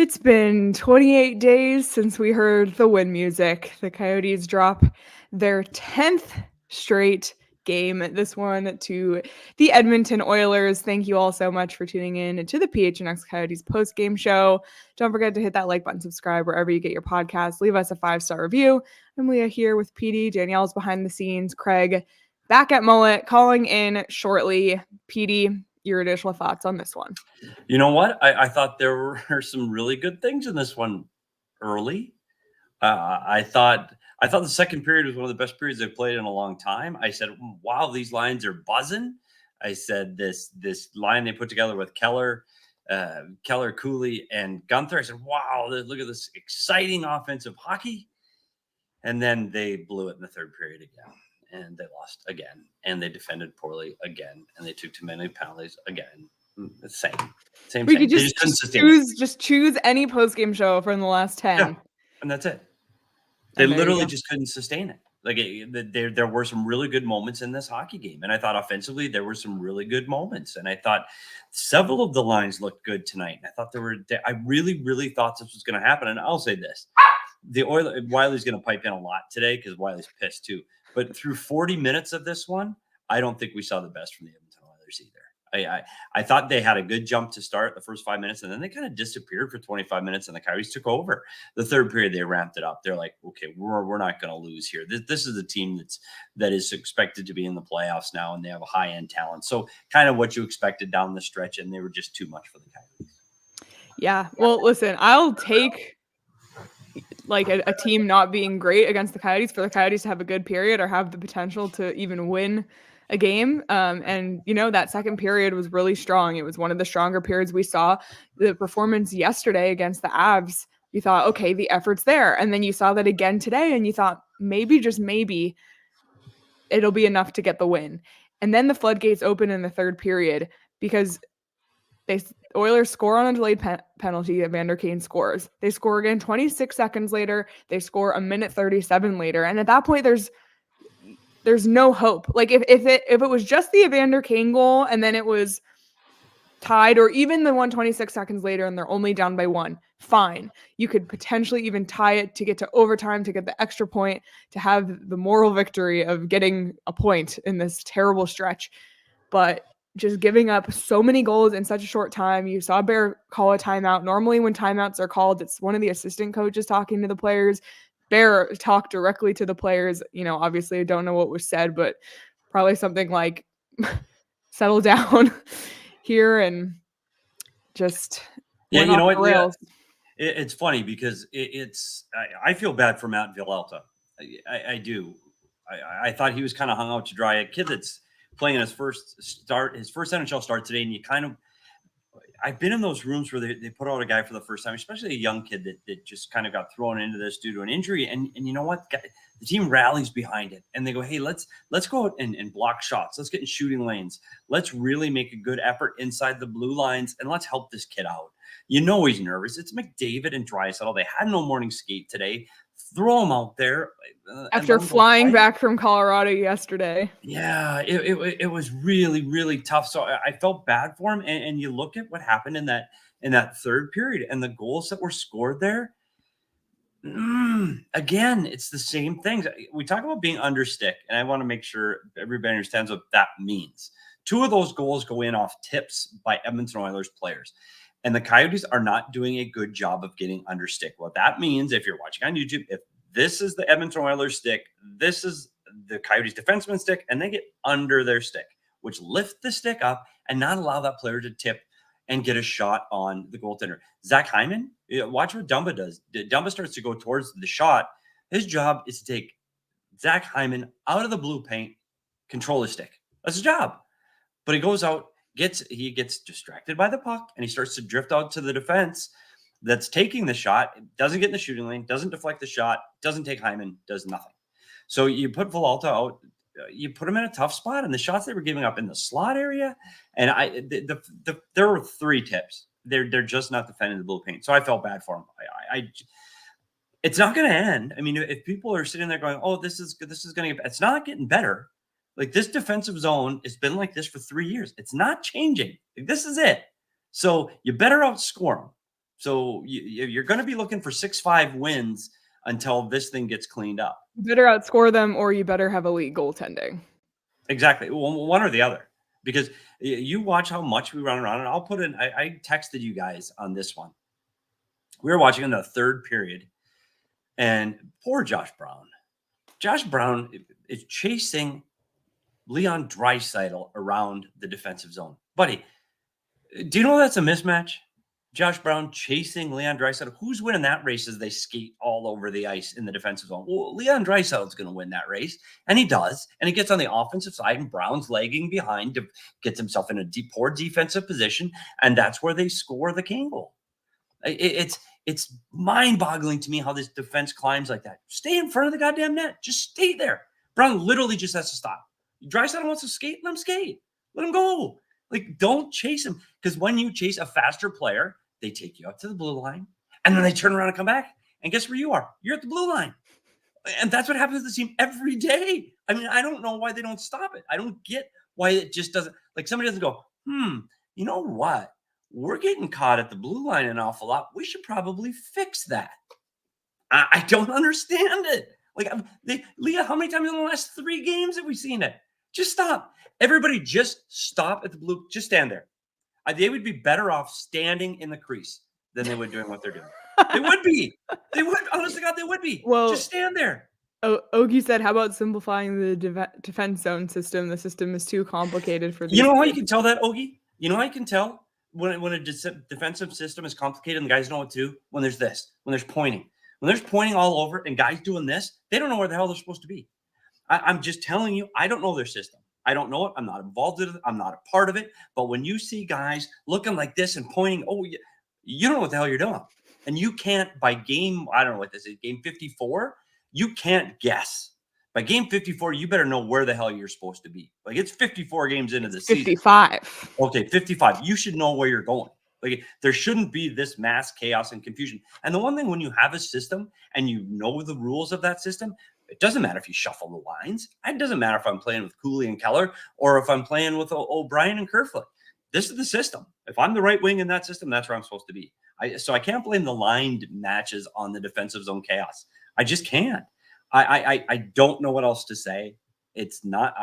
It's been 28 days since we heard the win music. The Coyotes drop their 10th straight game, this one to the Edmonton Oilers. Thank you all so much for tuning in to the PHNX Coyotes Postgame Show. Don't forget to hit that like button, subscribe wherever you get your podcasts. Leave us a 5-star review. I'm Leah here with Petey. Danielle's behind the scenes. Craig back at Mullett, calling in shortly. Petey, your additional thoughts on this one? You know what? I thought there were some really good things in this one early. I thought the second period was one of the best periods I've played in a long time. I said, wow, these lines are buzzing. I said this line they put together with Keller, Cooley, and Gunther. I said, wow, look at this exciting offensive hockey. And then they blew it in the third period again. And they lost again. And they defended poorly again. And they took too many penalties again. The same. We could just choose any post-game show from the last 10. Yeah, and that's it. They literally just couldn't sustain it. Like there were some really good moments in this hockey game. And I thought offensively, there were some really good moments. And I thought several of the lines looked good tonight. And I thought I really, really thought this was going to happen. And I'll say this, Wiley's going to pipe in a lot today because Wiley's pissed too. But through 40 minutes of this one, I don't think we saw the best from the Edmonton Oilers either. I thought they had a good jump to start the first 5 minutes, and then they kind of disappeared for 25 minutes, and the Coyotes took over. The third period, they ramped it up. They're like, okay, we're not going to lose here. This is a team that is expected to be in the playoffs now, and they have a high-end talent. So kind of what you expected down the stretch, and they were just too much for the Coyotes. Yeah, well, listen, I'll take like a team not being great against the Coyotes for the Coyotes to have a good period or have the potential to even win a game. And, that second period was really strong. It was one of the stronger periods we saw. The performance yesterday against the Avs, you thought, okay, the effort's there. And then you saw that again today and you thought maybe, just maybe, it'll be enough to get the win. And then the floodgates open in the third period because Oilers score on a delayed penalty. Evander Kane scores. They score again 26 seconds later. They score a minute 37 later. And at that point, there's no hope. Like if it was just the Evander Kane goal and then it was tied, or even the 126 seconds later and they're only down by one, fine. You could potentially even tie it to get to overtime, to get the extra point, to have the moral victory of getting a point in this terrible stretch. But just giving up so many goals in such a short time. You saw Bear call a timeout. Normally when timeouts are called, it's one of the assistant coaches talking to the players. Bear talked directly to the players. Obviously I don't know what was said, but probably something like settle down here and just you know what, Leah, it's funny because I feel bad for Matt Villalta. I do. I thought he was kind of hung out to dry. A kid that's playing his first NHL start today, and I've been in those rooms where they put out a guy for the first time, especially a young kid that just kind of got thrown into this due to an injury. And you know what? The team rallies behind it and they go, hey, let's go out and block shots. Let's get in shooting lanes. Let's really make a good effort inside the blue lines and let's help this kid out. He's nervous. It's McDavid and Draisaitl. They had no morning skate today. Throw them out there. After flying back from Colorado yesterday. Yeah, it was really, really tough. So I felt bad for him. And you look at what happened in that third period and the goals that were scored there. Again, it's the same things. We talk about being under stick, and I want to make sure everybody understands what that means. 2 of those goals go in off tips by Edmonton Oilers players. And the Coyotes are not doing a good job of getting under stick. What that means, if you're watching on YouTube, if this is the Edmonton Oilers stick, this is the Coyotes defenseman stick, and they get under their stick, which lift the stick up and not allow that player to tip and get a shot on the goaltender. Zach Hyman, watch what Dumba does. Dumba starts to go towards the shot. His job is to take Zach Hyman out of the blue paint, control his stick. That's his job. But he goes out, he gets distracted by the puck, and he starts to drift out to the defense that's taking the shot, doesn't get in the shooting lane, doesn't deflect the shot, doesn't take Hyman, does nothing. So you put Villalta out, you put him in a tough spot, and the shots they were giving up in the slot area, and there were 3 tips. They're just not defending the blue paint. So I felt bad for him. It's not going to end. I mean, if people are sitting there going, "Oh, this is going to get," it's not getting better. Like, this defensive zone has been like this for 3 years. It's not changing. Like, this is it. So you better outscore them. So you're going to be looking for 6-5 wins until this thing gets cleaned up. You better outscore them, or you better have elite goaltending. Exactly. One or the other. Because you watch how much we run around, and I'll put in, I texted you guys on this one. We were watching in the third period, and poor Josh Brown. Josh Brown is chasing Leon Draisaitl around the defensive zone. Buddy, do you know that's a mismatch? Josh Brown chasing Leon Draisaitl. Who's winning that race as they skate all over the ice in the defensive zone? Well, Leon Draisaitl is going to win that race, and he does. And he gets on the offensive side, and Brown's lagging behind to get himself in a poor defensive position, and that's where they score the king goal. It's mind-boggling to me how this defense climbs like that. Stay in front of the goddamn net. Just stay there. Brown literally just has to stop. Draisaitl wants to skate, let him skate. Let him go. Like, don't chase him, because when you chase a faster player, they take you up to the blue line, and then they turn around and come back. And guess where you are? You're at the blue line. And that's what happens to the team every day. I mean, I don't know why they don't stop it. I don't get why it just doesn't, like, somebody doesn't go, you know what? We're getting caught at the blue line an awful lot. We should probably fix that. I don't understand it. Like, Leah, how many times in the last 3 games have we seen it? Just stop. Everybody just stop at the blue. Just stand there. They would be better off standing in the crease than they would doing what they're doing. They would be. They would. Honest to God, they would be. Well, just stand there. Ogie said, how about simplifying the defense zone system? The system is too complicated for these. You know how you can tell that, Ogie? You know how you can tell when a defensive system is complicated and the guys know what to do? When there's this. When there's pointing. When there's pointing all over and guys doing this, they don't know where the hell they're supposed to be. I'm just telling you, I don't know their system. I don't know it. I'm not involved in it. I'm not a part of it. But when you see guys looking like this and pointing, you don't know what the hell you're doing. And you can't, by game, I don't know what this is, game 54, you can't guess. By game 54, you better know where the hell you're supposed to be. Like, it's 54 games into the season. 55. Okay, 55. You should know where you're going. Like, there shouldn't be this mass chaos and confusion. And the one thing, when you have a system and you know the rules of that system, it doesn't matter if you shuffle the lines. It doesn't matter if I'm playing with Cooley and Keller or if I'm playing with O'Brien and Kerfoot. This is the system. If I'm the right wing in that system, that's where I'm supposed to be. So I can't blame the lined matches on the defensive zone chaos. I just can't. I don't know what else to say. It's not.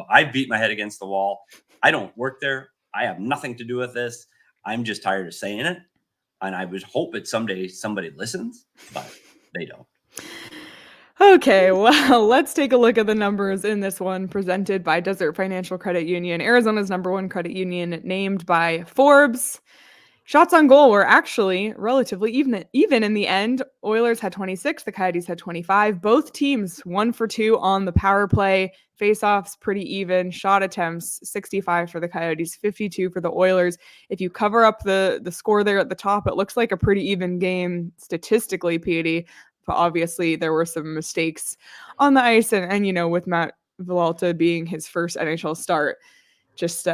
I beat my head against the wall. I don't work there. I have nothing to do with this. I'm just tired of saying it, and I would hope that someday somebody listens, but they don't. Okay, well, let's take a look at the numbers in this one presented by Desert Financial Credit Union, Arizona's #1 credit union, named by Forbes. Shots on goal were actually relatively even in the end. Oilers had 26, the Coyotes had 25. Both teams 1 for 2 on the power play. Faceoffs pretty even. Shot attempts 65 for the Coyotes, 52 for the Oilers. If you cover up the score there at the top, it looks like a pretty even game statistically, Petey. But obviously there were some mistakes on the ice, and you know, with Matt Villalta being his first NHL start, just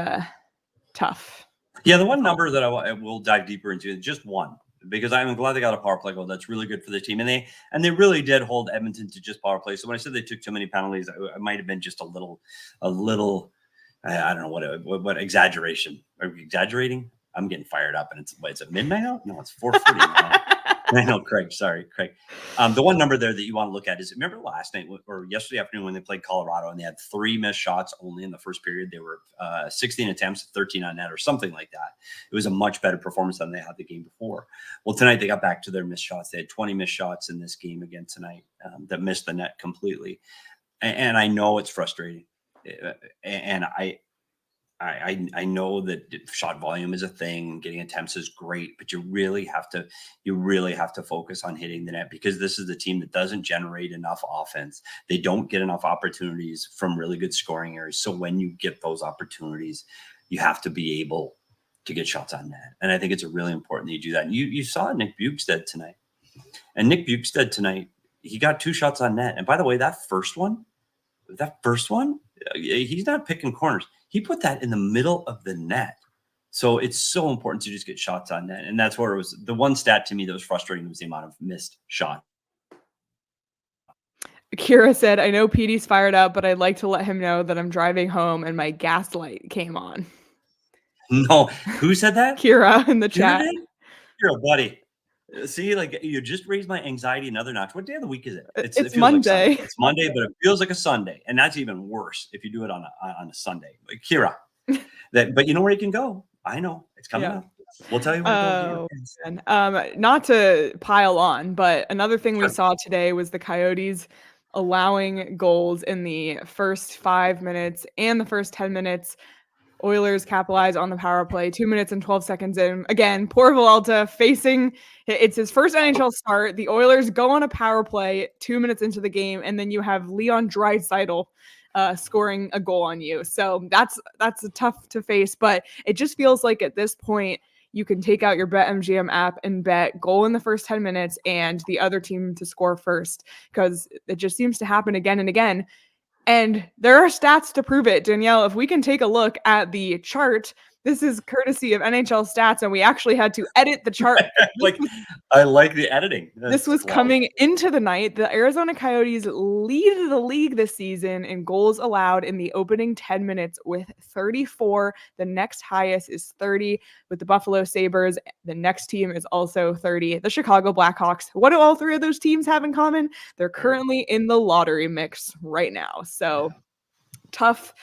tough. Yeah, the one number that I will dive deeper into, just one, because I'm glad they got a power play goal. That's really good for the team, and they really did hold Edmonton to just power play. So when I said they took too many penalties, I might have been just a little. I don't know what exaggeration. Are we exaggerating? I'm getting fired up, and it's at midnight out. No, it's 4:40. I know, Craig. Sorry, Craig. The one number there that you want to look at is, remember last night or yesterday afternoon when they played Colorado and they had 3 missed shots only in the first period. They were 16 attempts, 13 on net or something like that. It was a much better performance than they had the game before. Well, tonight they got back to their missed shots. They had 20 missed shots in this game again tonight that missed the net completely. And I know it's frustrating. And I know that shot volume is a thing. Getting attempts is great, but you really have to focus on hitting the net, because this is the team that doesn't generate enough offense. They don't get enough opportunities from really good scoring areas. So when you get those opportunities, you have to be able to get shots on net. And I think it's really important that you do that. And you saw Nick Bjugstad tonight. And Nick Bjugstad tonight, he got 2 shots on net. And by the way, that first one, he's not picking corners. He put that in the middle of the net. So it's so important to just get shots on net. And that's where it was. The one stat to me that was frustrating was the amount of missed shots. Kira said, I know Petey's fired up, but I'd like to let him know that I'm driving home and my gas light came on. No, who said that? Kira in the chat. Kira, buddy. See, like you just raised my anxiety another notch. What day of the week is it? It's It feels Monday. Like it's Monday, but it feels like a Sunday, and that's even worse if you do it on a Sunday. Like Kira, but you know where you can go. I know it's coming up. We'll tell you where to go. Not to pile on, but another thing we saw today was the Coyotes allowing goals in the first 5 minutes and the first 10 minutes. Oilers capitalize on the power play 2 minutes and 12 seconds in. Again, poor Villalta facing, it's his first NHL start. The Oilers go on a power play 2 minutes into the game, and then you have Leon Draisaitl scoring a goal on you. So that's tough to face, but it just feels like at this point, you can take out your BetMGM app and bet goal in the first 10 minutes and the other team to score first, because it just seems to happen again and again. And there are stats to prove it, Danielle. If we can take a look at the chart, this is courtesy of NHL Stats, and we actually had to edit the chart. I like the editing. This was coming into the night. The Arizona Coyotes lead the league this season in goals allowed in the opening 10 minutes with 34. The next highest is 30 with the Buffalo Sabres. The next team is also 30. The Chicago Blackhawks. What do all three of those teams have in common? They're currently in the lottery mix right now. So tough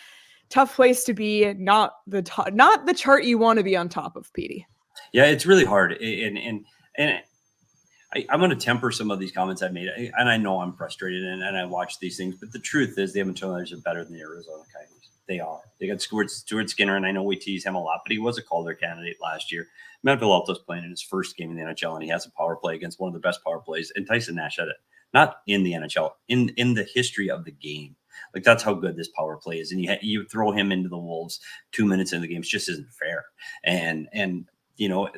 place to be. Not the chart you want to be on top of, Petey. Yeah, it's really hard. And I'm going to temper some of these comments I've made. And I know I'm frustrated and I watch these things, but the truth is the Edmonton Oilers are better than the Arizona Coyotes. They are. They got Stuart Skinner, and I know we tease him a lot, but he was a Calder candidate last year. Matt Villalta's playing in his first game in the NHL, and he has a power play against one of the best power plays. And Tyson Nash had it, not in the NHL, in the history of the game. Like, that's how good this power play is. And you throw him into the Wolves 2 minutes into the game. It just isn't fair. And you know,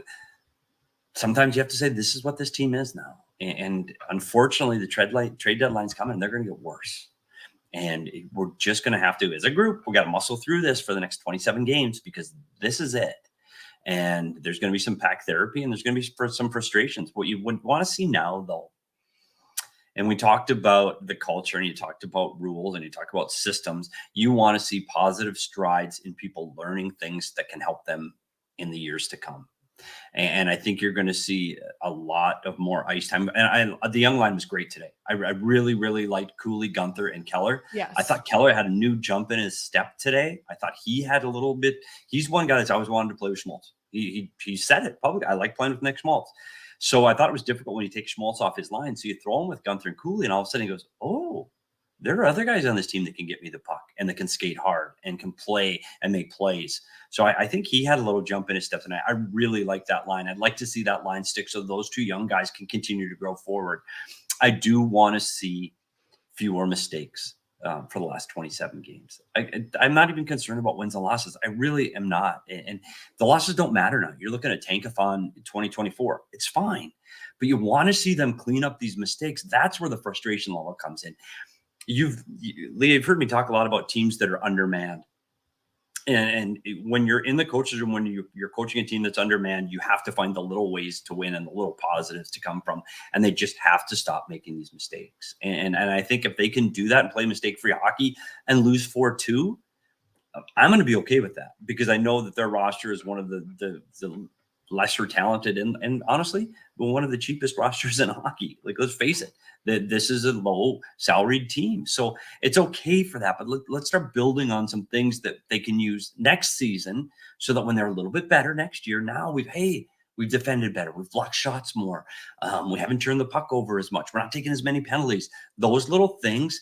sometimes you have to say this is what this team is now. And unfortunately, the trade deadline's coming. They're going to get worse. And we're just going to have to, as a group, we got to muscle through this for the next 27 games, because this is it. And there's going to be some pack therapy, and there's going to be some frustrations. What you would want to see now, though, and we talked about the culture, and you talked about rules, and you talked about systems. You want to see positive strides in people learning things that can help them in the years to come. And I think you're going to see a lot of more ice time. And the young line was great today. I really, really liked Cooley, Gunther, and Keller. Yes. I thought Keller had a new jump in his step today. I thought he had a little bit. He's one guy that's always wanted to play with Schmaltz. He said it publicly. I like playing with Nick Schmaltz. So I thought it was difficult when you take Schmaltz off his line. So you throw him with Gunther and Cooley, and all of a sudden he goes, oh, there are other guys on this team that can get me the puck and that can skate hard and can play and make plays. So I think he had a little jump in his steps, and I really like that line. I'd like to see that line stick so those two young guys can continue to grow forward. I do want to see fewer mistakes for the last 27 games. I'm not even concerned about wins and losses. I really am not. And the losses don't matter now. You're looking at Tankathon 2024. It's fine. But you want to see them clean up these mistakes. That's where the frustration level comes in. Leah, you've heard me talk a lot about teams that are undermanned. And when you're in the coaches room, when you're coaching a team that's undermanned, you have to find the little ways to win and the little positives to come from. And they just have to stop making these mistakes. And I think if they can do that and play mistake-free hockey and lose 4-2, I'm going to be okay with that, because I know that their roster is one of the lesser talented and honestly, one of the cheapest rosters in hockey. Like, let's face it, that this is a low salaried team. So it's okay for that, but let's start building on some things that they can use next season, so that when they're a little bit better next year, now we've defended better. We've blocked shots more. We haven't turned the puck over as much. We're not taking as many penalties. Those little things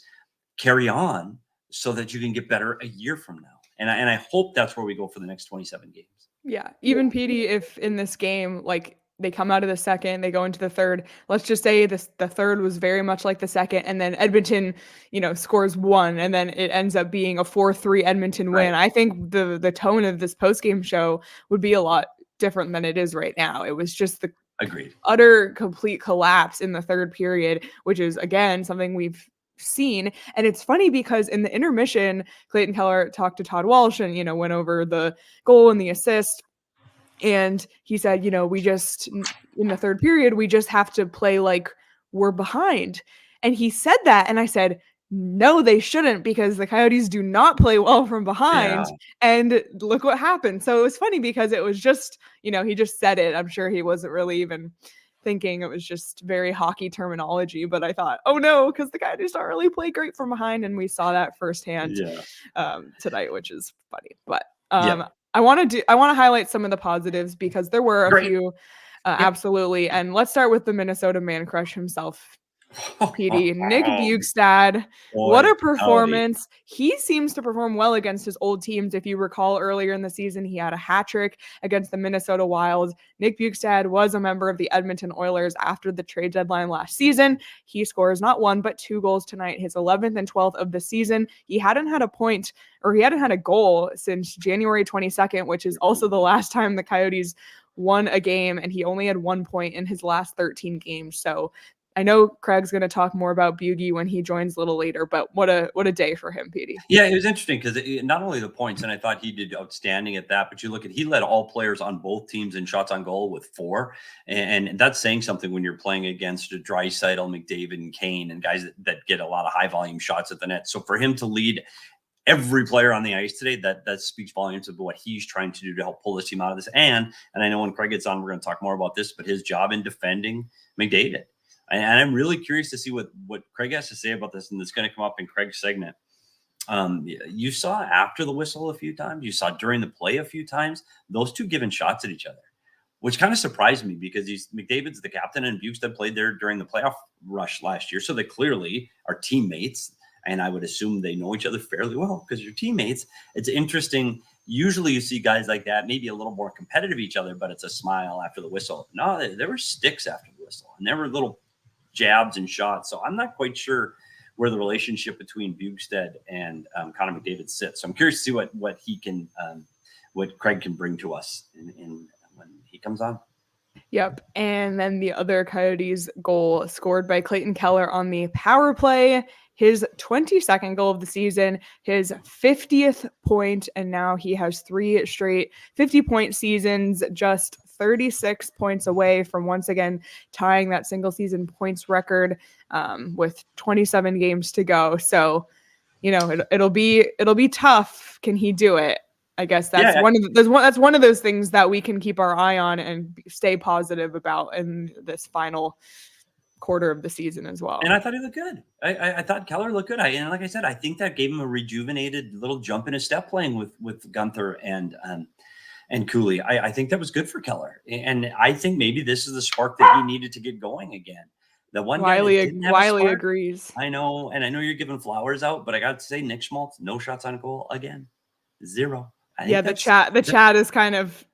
carry on so that you can get better a year from now. And I hope that's where we go for the next 27 games. Yeah. Even Petey, if in this game, like, they come out of the second, they go into the third. Let's just say the third was very much like the second, and then Edmonton, scores one, and then it ends up being a 4-3 Edmonton win. Right. I think the tone of this postgame show would be a lot different than it is right now. It was just the utter complete collapse in the third period, which is, again, something we've seen. And it's funny because in the intermission, Clayton Keller talked to Todd Walsh and, went over the goal and the assist. And he said, we just, in the third period, we just have to play like we're behind. And he said that. And I said, no, they shouldn't, because the Coyotes do not play well from behind. Yeah. And look what happened. So it was funny because it was just, he just said it. I'm sure he wasn't really even thinking it was just very hockey terminology, but I thought, oh no, because the Coyotes don't really play great from behind, and we saw that firsthand tonight, which is funny. But I want to highlight some of the positives because there were a few, absolutely. And let's start with the Minnesota man crush himself, Petey, Nick Bjugstad. What a performance. He seems to perform well against his old teams. If you recall, earlier in the season, he had a hat trick against the Minnesota Wild. Nick Bjugstad was a member of the Edmonton Oilers after the trade deadline last season. He scores not 1, but 2 goals tonight, his 11th and 12th of the season. He hadn't had a goal since January 22nd, which is also the last time the Coyotes won a game, and he only had 1 point in his last 13 games. So I know Craig's going to talk more about Bugey when he joins a little later, but what a day for him, Petey. Yeah, it was interesting because not only the points, and I thought he did outstanding at that, but you look at, he led all players on both teams in shots on goal with 4. And that's saying something when you're playing against Draisaitl, McDavid, and Kane, and guys that get a lot of high volume shots at the net. So for him to lead every player on the ice today, that speaks volumes of what he's trying to do to help pull this team out of this. And I know when Craig gets on, we're going to talk more about this, but his job in defending McDavid. And I'm really curious to see what Craig has to say about this, and it's going to come up in Craig's segment. You saw after the whistle a few times. You saw during the play a few times. Those two giving shots at each other, which kind of surprised me because McDavid's the captain and Bjugstad played there during the playoff rush last year. So they clearly are teammates, and I would assume they know each other fairly well because you're teammates. It's interesting. Usually you see guys like that, maybe a little more competitive each other, but it's a smile after the whistle. No, there were sticks after the whistle, and there were little jabs and shots. So I'm not quite sure where the relationship between Bjugstad and Connor McDavid sits. So I'm curious to see what he can, what Craig can bring to us in when he comes on. Yep. And then the other Coyotes goal scored by Clayton Keller on the power play, his 22nd goal of the season, his 50th point, and now he has 3 straight 50-point seasons, just 36 points away from once again tying that single season points record with 27 games to go. So, it'll be tough. Can he do it? I guess that's one of those things that we can keep our eye on and stay positive about in this final quarter of the season as well. And I thought he looked good. I thought Keller looked good. And like I said, I think that gave him a rejuvenated little jump in his step playing with Gunther and Cooley. I think that was good for Keller. And I think maybe this is the spark that he needed to get going again. The one Wiley agrees. I know, and I know you're giving flowers out, but I got to say, Nick Schmaltz, no shots on goal again, 0. The chat is kind of.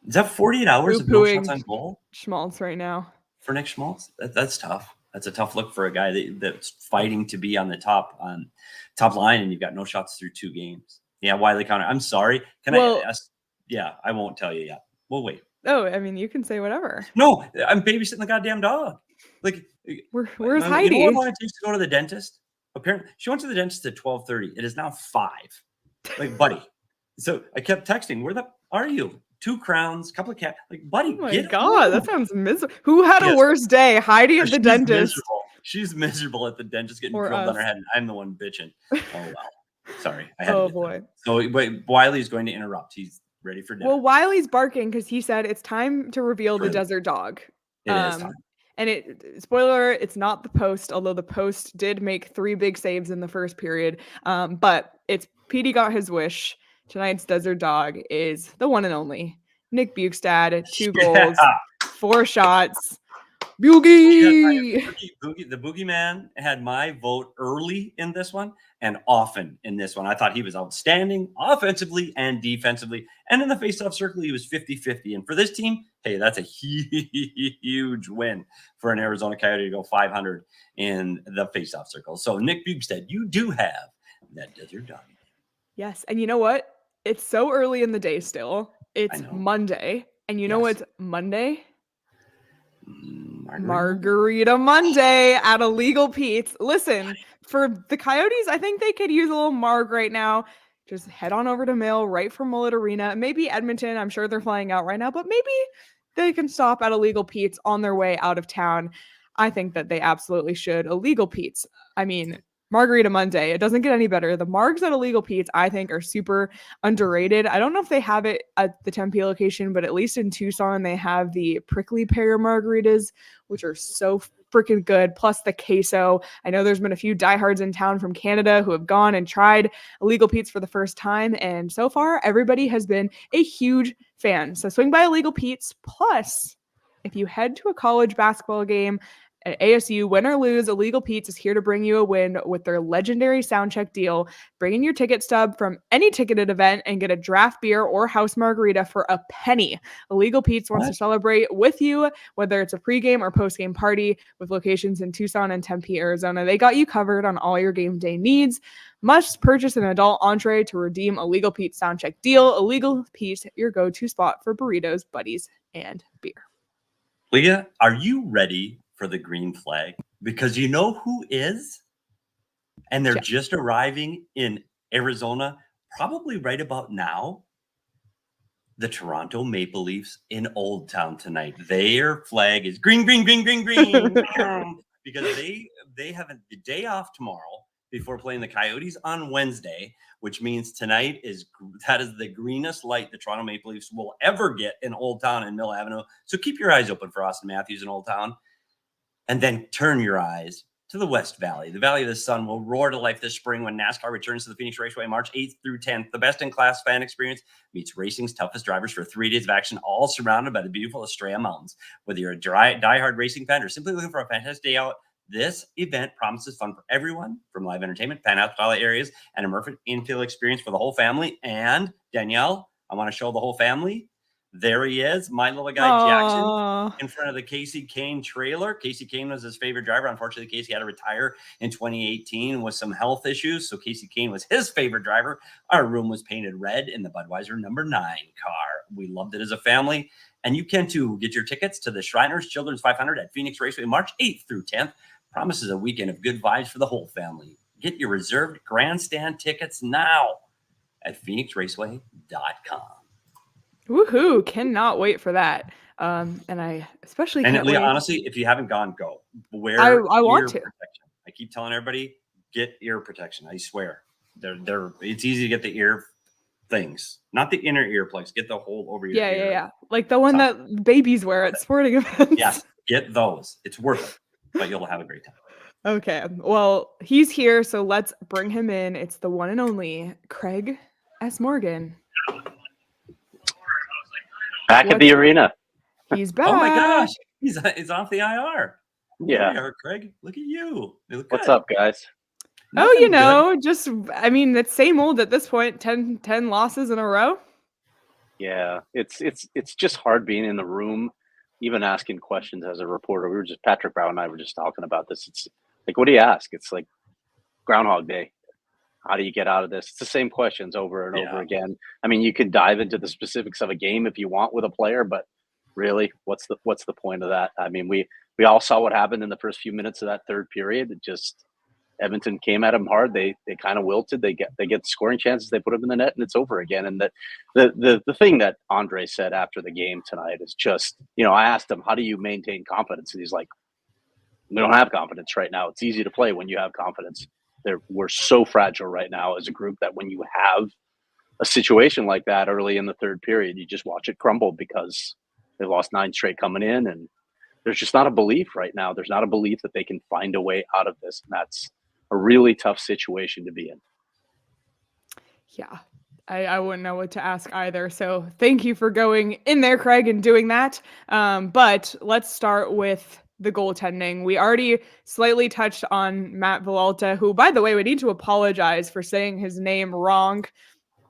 Is that 48 hours of no shots on goal? Schmaltz right now. For Nick Schmaltz, that's tough. That's a tough look for a guy that's fighting to be on the top line, and you've got no shots through 2 games. Yeah, Wiley Connor. I'm sorry. I ask? Yeah, I won't tell you yet. We'll wait. Oh, I mean, you can say whatever. No, I'm babysitting the goddamn dog. Like, where's Heidi? You know how long it takes to go to the dentist? Apparently, she went to the dentist at 12:30. It is now 5. Like, buddy. So I kept texting, where the are you? 2 crowns, couple of cat. Like, buddy, oh my God, that sounds miserable. Who had a worse day? Heidi at the dentist. Miserable. She's miserable at the dentist getting drilled on her head, and I'm the one bitching. Oh, wow. Sorry. Oh, boy. So Wiley's going to interrupt. He's ready for dinner. Well, Wiley's barking because he said it's time to reveal the desert dog. It is time. And spoiler, it's not the Post, although the Post did make 3 big saves in the first period. But it's Petey got his wish. Tonight's desert dog is the one and only Nick Bjugstad. 2 goals, 4 shots. Boogie! The boogeyman had my vote early in this one and often in this one. I thought he was outstanding offensively and defensively. And in the faceoff circle, he was 50-50. And for this team, hey, that's a huge win for an Arizona Coyote to go 500 in the faceoff circle. So, Nick Bjugstad, you do have that desert dog. Yes. And you know what? It's so early in the day still. It's Monday. And you know what's Monday? Margarita Monday at Illegal Pete's. Listen, for the Coyotes, I think they could use a little marg right now. Just head on over to Mill, right from Mullett Arena. Maybe Edmonton. I'm sure they're flying out right now, but maybe they can stop at Illegal Pete's on their way out of town. I think that they absolutely should. Illegal Pete's. I mean, Margarita Monday. It doesn't get any better. The margs at Illegal Pete's, I think, are super underrated. I don't know if they have it at the Tempe location, but at least in Tucson, they have the prickly pear margaritas, which are so freaking good. Plus the queso. I know there's been a few diehards in town from Canada who have gone and tried Illegal Pete's for the first time. And so far, everybody has been a huge fan. So swing by Illegal Pete's. Plus, if you head to a college basketball game at ASU, win or lose, Illegal Pete's is here to bring you a win with their legendary sound check deal. Bring in your ticket stub from any ticketed event and get a draft beer or house margarita for a penny. Illegal Pete's wants to celebrate with you, whether it's a pregame or postgame party, with locations in Tucson and Tempe, Arizona. They got you covered on all your game day needs. Must purchase an adult entree to redeem Illegal Pete's sound check deal. Illegal Pete's, your go-to spot for burritos, buddies, and beer. Leah, are you ready for the green flag? Because you know who is? And they're just arriving in Arizona, probably right about now. The Toronto Maple Leafs in Old Town tonight. Their flag is green, green, green, green, green. Because they have the day off tomorrow before playing the Coyotes on Wednesday, which means tonight that is the greenest light the Toronto Maple Leafs will ever get in Old Town and Mill Avenue. So keep your eyes open for Austin Matthews in Old Town, and then turn your eyes to the West Valley. The Valley of the Sun will roar to life this spring when NASCAR returns to the Phoenix Raceway March 8th through 10th. The best-in-class fan experience meets racing's toughest drivers for 3 days of action, all surrounded by the beautiful Estrella Mountains. Whether you're a diehard racing fan or simply looking for a fantastic day out, this event promises fun for everyone, from live entertainment, pan-hospital areas, and immersive infield experience for the whole family. And Danielle, I want to show the whole family. There he is, my little guy Jackson, in front of the Casey Kane trailer. Casey Kane was his favorite driver. Unfortunately, Casey had to retire in 2018 with some health issues, so Casey Kane was his favorite driver. Our room was painted red in the Budweiser number 9 car. We loved it as a family, and you can too. Get your tickets to the Shriners Children's 500 at Phoenix Raceway March 8th through 10th. Promises a weekend of good vibes for the whole family. Get your reserved grandstand tickets now at phoenixraceway.com. Woohoo! Cannot wait for that. And I especially can't wait. Honestly, if you haven't gone, go. Wear I want to. Protection. I keep telling everybody, get ear protection. I swear. It's easy to get the ear things, not the inner ear plugs. Get the hole over your ear. Yeah. Like the one that babies wear at sporting events. Yes, get those. It's worth it. But you'll have a great time. Okay. Well, he's here, so let's bring him in. It's the one and only Craig S. Morgan. Back at the arena. He's back. Oh my gosh. He's off the IR. Yeah. There you are, Craig. Look at you. What's up, guys? Just, I mean, it's same old at this point. 10 losses in a row. Yeah. It's just hard being in the room, even asking questions as a reporter. Patrick Brown and I were just talking about this. It's like, what do you ask? It's like Groundhog Day. How do you get out of this? It's the same questions over and over again. I mean, you could dive into the specifics of a game if you want with a player, but really, what's the point of that? I mean, we all saw what happened in the first few minutes of that third period. It just, Edmonton came at them hard. They kind of wilted. They get scoring chances. They put them in the net, and it's over again. And the thing that Andre said after the game tonight is just, I asked him, how do you maintain confidence? And he's like, we don't have confidence right now. It's easy to play when you have confidence. We're so fragile right now as a group that when you have a situation like that early in the third period, you just watch it crumble because they've lost 9 straight coming in, and there's just not a belief right now. There's not a belief that they can find a way out of this, and that's a really tough situation to be in. Yeah, I wouldn't know what to ask either. So thank you for going in there, Craig, and doing that. But let's start with the goaltending. We already slightly touched on Matt Villalta, who, by the way, we need to apologize for saying his name wrong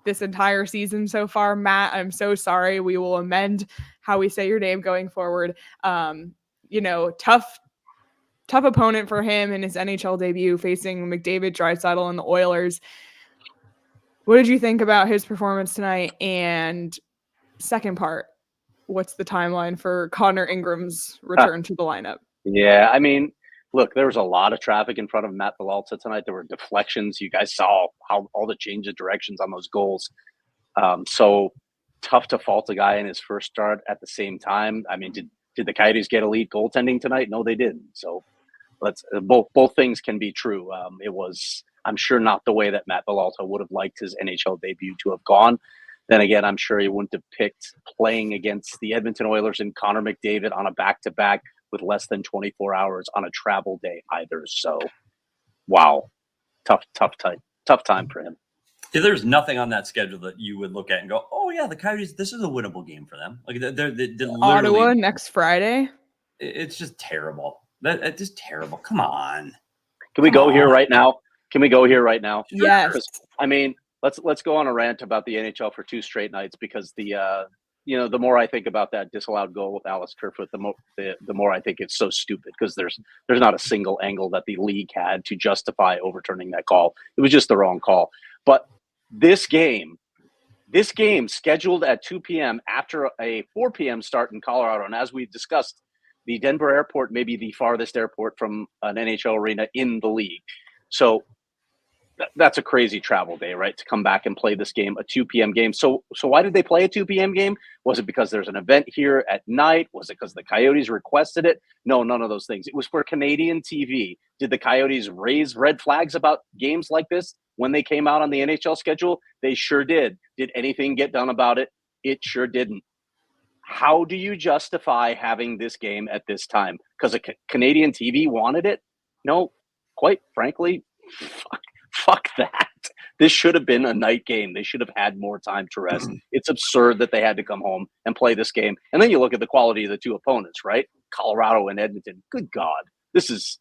this entire season so far. Matt, I'm so sorry. We will amend how we say your name going forward. Tough opponent for him in his NHL debut, facing McDavid, Draisaitl, and the Oilers. What did you think about his performance tonight? And second part, what's the timeline for Connor Ingram's return to the lineup? Yeah, I mean, look, there was a lot of traffic in front of Matt Villalta tonight. There were deflections. You guys saw how all the change of directions on those goals. So tough to fault a guy in his first start at the same time. I mean, did the Coyotes get elite goaltending tonight? No, they didn't. So both things can be true. It was, I'm sure, not the way that Matt Villalta would have liked his NHL debut to have gone. Then again, I'm sure he wouldn't have picked playing against the Edmonton Oilers and Connor McDavid on a back-to-back with less than 24 hours on a travel day either. So, wow, tough time for him. Yeah, there's nothing on that schedule that you would look at and go, "Oh yeah, the Coyotes. This is a winnable game for them." Like they're literally Ottawa next Friday. It's just terrible. It's just terrible. Come on. Can we go here right now? Yes. I mean, let's go on a rant about the NHL for 2 straight nights because the more I think about that disallowed goal with Alex Kerfoot, the more I think it's so stupid because there's not a single angle that the league had to justify overturning that call. It was just the wrong call. But this game scheduled at 2 p.m. after a 4 p.m. start in Colorado, and as we discussed, the Denver airport may be the farthest airport from an NHL arena in the league. So that's a crazy travel day, right? To come back and play this game, a 2 p.m. game. So why did they play a 2 p.m. game? Was it because there's an event here at night? Was it because the Coyotes requested it? No, none of those things. It was for Canadian TV. Did the Coyotes raise red flags about games like this when they came out on the NHL schedule? They sure did. Did anything get done about it? It sure didn't. How do you justify having this game at this time? Because Canadian TV wanted it? No, quite frankly, fuck that. This should have been a night game. They should have had more time to rest. It's absurd that they had to come home and play this game. And then you look at the quality of the 2 opponents, right? Colorado and Edmonton. Good God. This is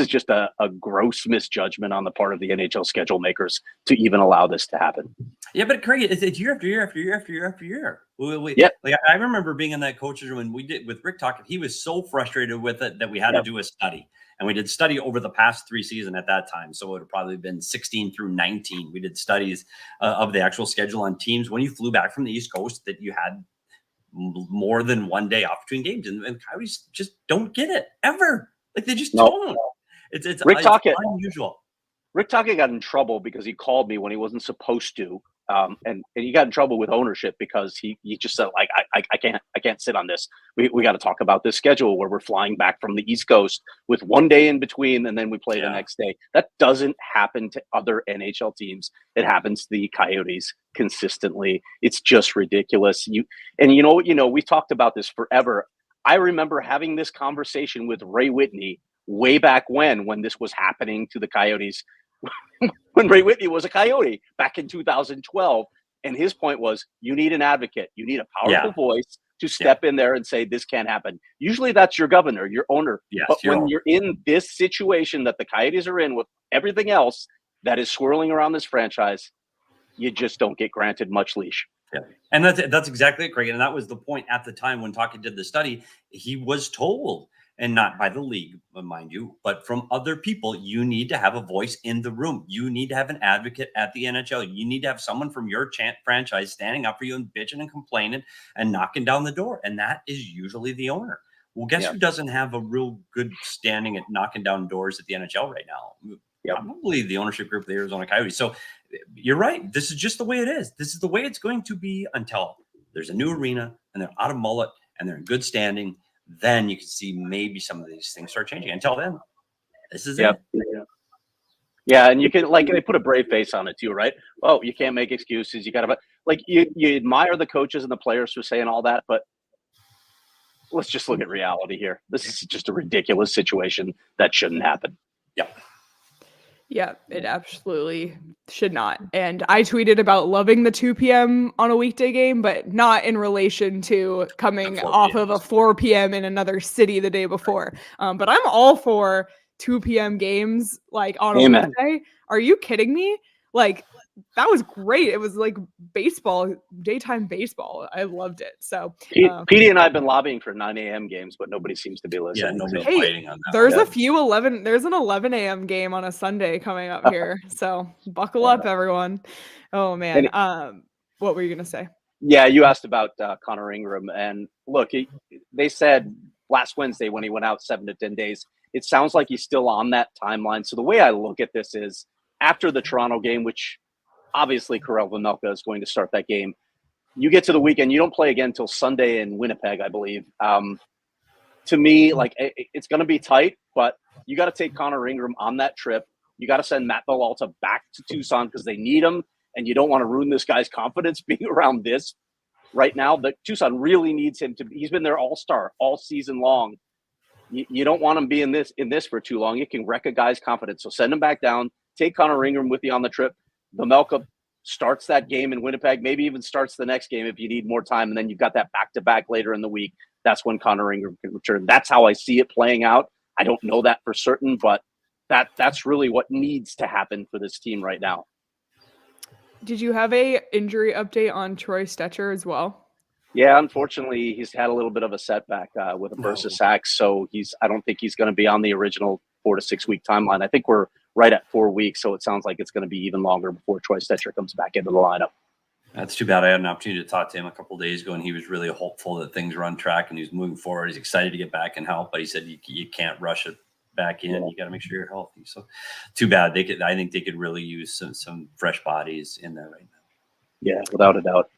just a gross misjudgment on the part of the NHL schedule makers to even allow this to happen. Yeah, but Craig, it's year after year after year after year after year. Yep. Like I remember being in that coach's room when we did with Rick talking. He was so frustrated with it that we had to do a study, and we did study over the past 3 seasons at that time. So it would have probably been 16 through 19. We did studies of the actual schedule on teams when you flew back from the East Coast that you had more than one day off between games, and Coyotes just don't get it ever. Like they just don't. It's unusual. Rick Tocchet got in trouble because he called me when he wasn't supposed to, and he got in trouble with ownership because he just said, like, I can't sit on this. We got to talk about this schedule where we're flying back from the East Coast with 1 day in between, and then we play the next day. That doesn't happen to other NHL teams. It happens to the Coyotes consistently. It's just ridiculous. We talked about this forever. I remember having this conversation with Ray Whitney way back when this was happening to the Coyotes, when Ray Whitney was a Coyote back in 2012. And his point was, you need an advocate. You need a powerful voice to step in there and say, this can't happen. Usually that's your governor, your owner. Yes, but when you're in this situation that the Coyotes are in with everything else that is swirling around this franchise, you just don't get granted much leash. Yeah. And that's exactly it, Craig. And that was the point at the time when Tocchet did the study. He was told, and not by the league, mind you, but from other people, you need to have a voice in the room. You need to have an advocate at the NHL. You need to have someone from your franchise standing up for you and bitching and complaining and knocking down the door. And that is usually the owner. Well, guess who doesn't have a real good standing at knocking down doors at the NHL right now? Probably the ownership group of the Arizona Coyotes. So you're right. This is just the way it is. This is the way it's going to be until there's a new arena and they're out of Mullett and they're in good standing. Then you can see maybe some of these things start changing. Until then, this is it. Yeah, and you can, like, they put a brave face on it too, right? Oh, you can't make excuses. You got to, like, you admire the coaches and the players for saying all that, but let's just look at reality here. This is just a ridiculous situation that shouldn't happen. Yeah, it absolutely should not. And I tweeted about loving the 2 p.m. on a weekday game, but not in relation to coming off of a 4 p.m. in another city the day before. But I'm all for 2 p.m. games, like, on a weekday. Are you kidding me? Like, that was great. It was like baseball, daytime baseball. I loved it. So Petey and I have been lobbying for 9 a.m. games, but nobody seems to be listening. Yeah, nobody's waiting on that. There's there's an 11 a.m. game on a Sunday coming up here. So buckle up, everyone. Oh man. What were you gonna say? Yeah, you asked about Connor Ingram, and look, they said last Wednesday when he went out 7 to 10 days. It sounds like he's still on that timeline. So the way I look at this is after the Toronto game, which obviously Karel Vejmelka is going to start that game. You get to the weekend, you don't play again until Sunday in Winnipeg, I believe. to me, like it's going to be tight, but you got to take Connor Ingram on that trip. You got to send Matt Villalta back to Tucson because they need him, and you don't want to ruin this guy's confidence being around this right now. But Tucson really needs him to. He's been their all-star all season long. You don't want him being in this for too long. It can wreck a guy's confidence. So send him back down. Take Connor Ingram with you on the trip. Villalta starts that game in Winnipeg, maybe even starts the next game if you need more time, and then you've got that back-to-back later in the week. That's when Connor Ingram can return. That's how I see it playing out. I don't know that for certain, but that's really what needs to happen for this team right now. Did you have a injury update on Troy Stecher as well? Yeah, unfortunately, he's had a little bit of a setback with a burst of sacks, so I don't think he's going to be on the original 4 to 6 week timeline. I think we're right at 4 weeks, so it sounds like it's going to be even longer before Troy Stecher comes back into the lineup. That's too bad. I had an opportunity to talk to him a couple of days ago, and he was really hopeful that things were on track and he's moving forward. He's excited to get back and help, but he said you can't rush it back in. You got to make sure you're healthy. So too bad. I think they could really use some fresh bodies in there right now. Yeah, without a doubt.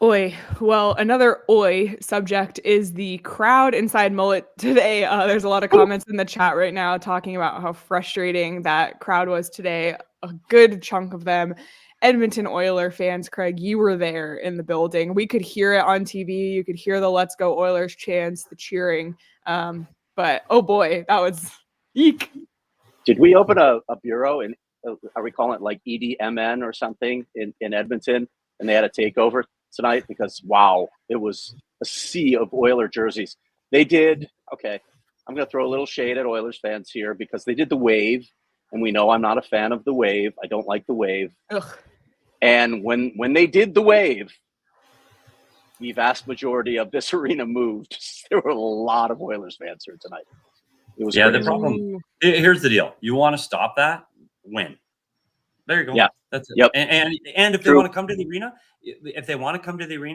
Oi. Well, another oi subject is the crowd inside Mullett today. There's a lot of comments in the chat right now talking about how frustrating that crowd was today. A good chunk of them Edmonton Oiler fans. Craig, you were there in the building. We could hear it on TV. You could hear the Let's Go Oilers chants, the cheering. But oh boy, that was eek. Did we open a bureau and are we calling it like EDMN or something in Edmonton? And they had a takeover tonight because wow, it was a sea of Oiler jerseys. They did okay. I'm going to throw a little shade at Oilers fans here because they did the wave, and we know I'm not a fan of the wave. I don't like the wave. Ugh. And when they did the wave, the vast majority of this arena moved. There were a lot of Oilers fans here tonight. It was the problem. Here's the deal: you want to stop that? Win. There you go. Yeah, that's it. Yep. And if they want to come to the arena,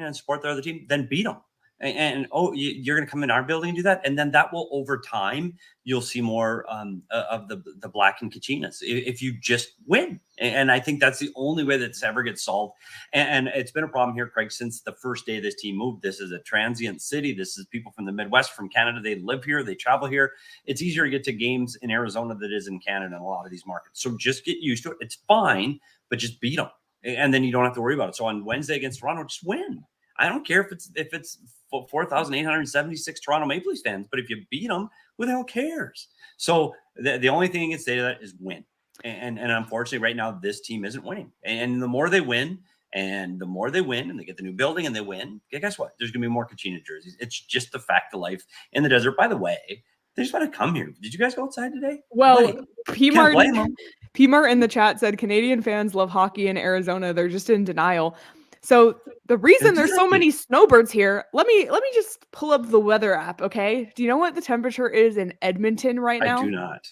and support their other team, then beat them. And you're going to come in our building and do that, and then that will over time you'll see more of the black and Kachinas if you just win. And I think that's the only way that this ever gets solved. And it's been a problem here, Craig, since the first day this team moved. This is a transient city. This is people from the Midwest, from Canada. They live here. They travel here. It's easier to get to games in Arizona than it is in Canada in a lot of these markets. So just get used to it. It's fine, but just beat them, and then you don't have to worry about it. So on Wednesday against Toronto, just win. I don't care if it's 4,876 Toronto Maple Leafs fans, but if you beat them, who the hell cares? So the only thing you can say to that is win. And unfortunately, right now, this team isn't winning. And the more they win, and they get the new building and they win, guess what? There's going to be more Kachina jerseys. It's just the fact of life in the desert. By the way, they just want to come here. Did you guys go outside today? Well, P-Mart in the chat said Canadian fans love hockey in Arizona. They're just in denial. So the reason there's so many snowbirds here, let me just pull up the weather app, okay? Do you know what the temperature is in Edmonton right now? I do not.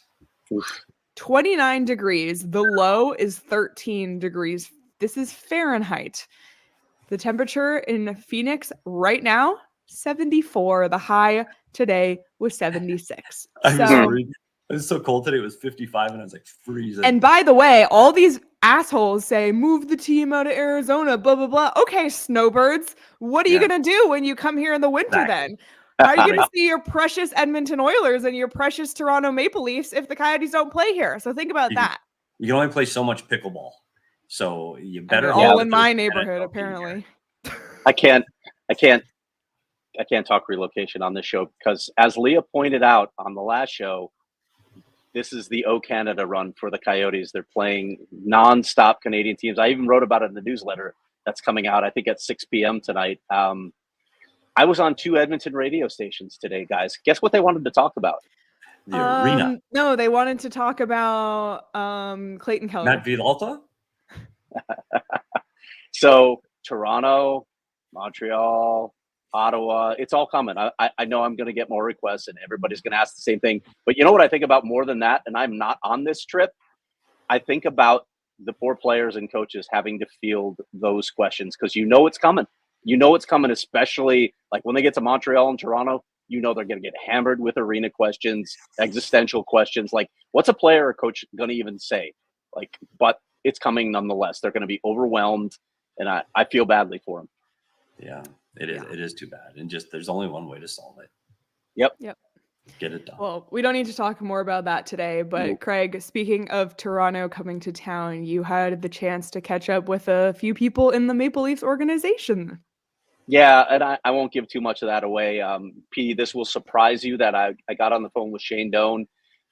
29 degrees. The low is 13 degrees. This is Fahrenheit. The temperature in Phoenix right now, 74. The high today was 76. It was so cold today. It was 55, and I was like freezing. And by the way, all these assholes say, move the team out of Arizona, blah, blah, blah. Okay, snowbirds, what are you going to do when you come here in the winter then? How are you going to see your precious Edmonton Oilers and your precious Toronto Maple Leafs if the Coyotes don't play here? So think about that. You can only play so much pickleball. So you better all in my neighborhood, apparently. I can't talk relocation on this show because, as Leah pointed out on the last show, this is the O Canada run for the Coyotes. They're playing nonstop Canadian teams. I even wrote about it in the newsletter that's coming out, I think, at 6 p.m. tonight. I was on 2 Edmonton radio stations today, guys. Guess what they wanted to talk about? The arena. No, they wanted to talk about Clayton Keller. Matt Villalta? So Toronto, Montreal, Ottawa, it's all coming. I know I'm going to get more requests and everybody's going to ask the same thing. But you know what I think about more than that? And I'm not on this trip. I think about the poor players and coaches having to field those questions because you know it's coming. You know it's coming, especially like when they get to Montreal and Toronto, you know they're going to get hammered with arena questions, existential questions. Like, what's a player or coach going to even say? Like, but it's coming nonetheless. They're going to be overwhelmed, and I feel badly for them. Yeah. It is. It is too bad. And just there's only one way to solve it. Yep. Get it done. Well, we don't need to talk more about that today, but Nope. Craig, speaking of Toronto coming to town, you had the chance to catch up with a few people in the Maple Leafs organization. Yeah, and I won't give too much of that away. P, this will surprise you that I got on the phone with Shane Doan,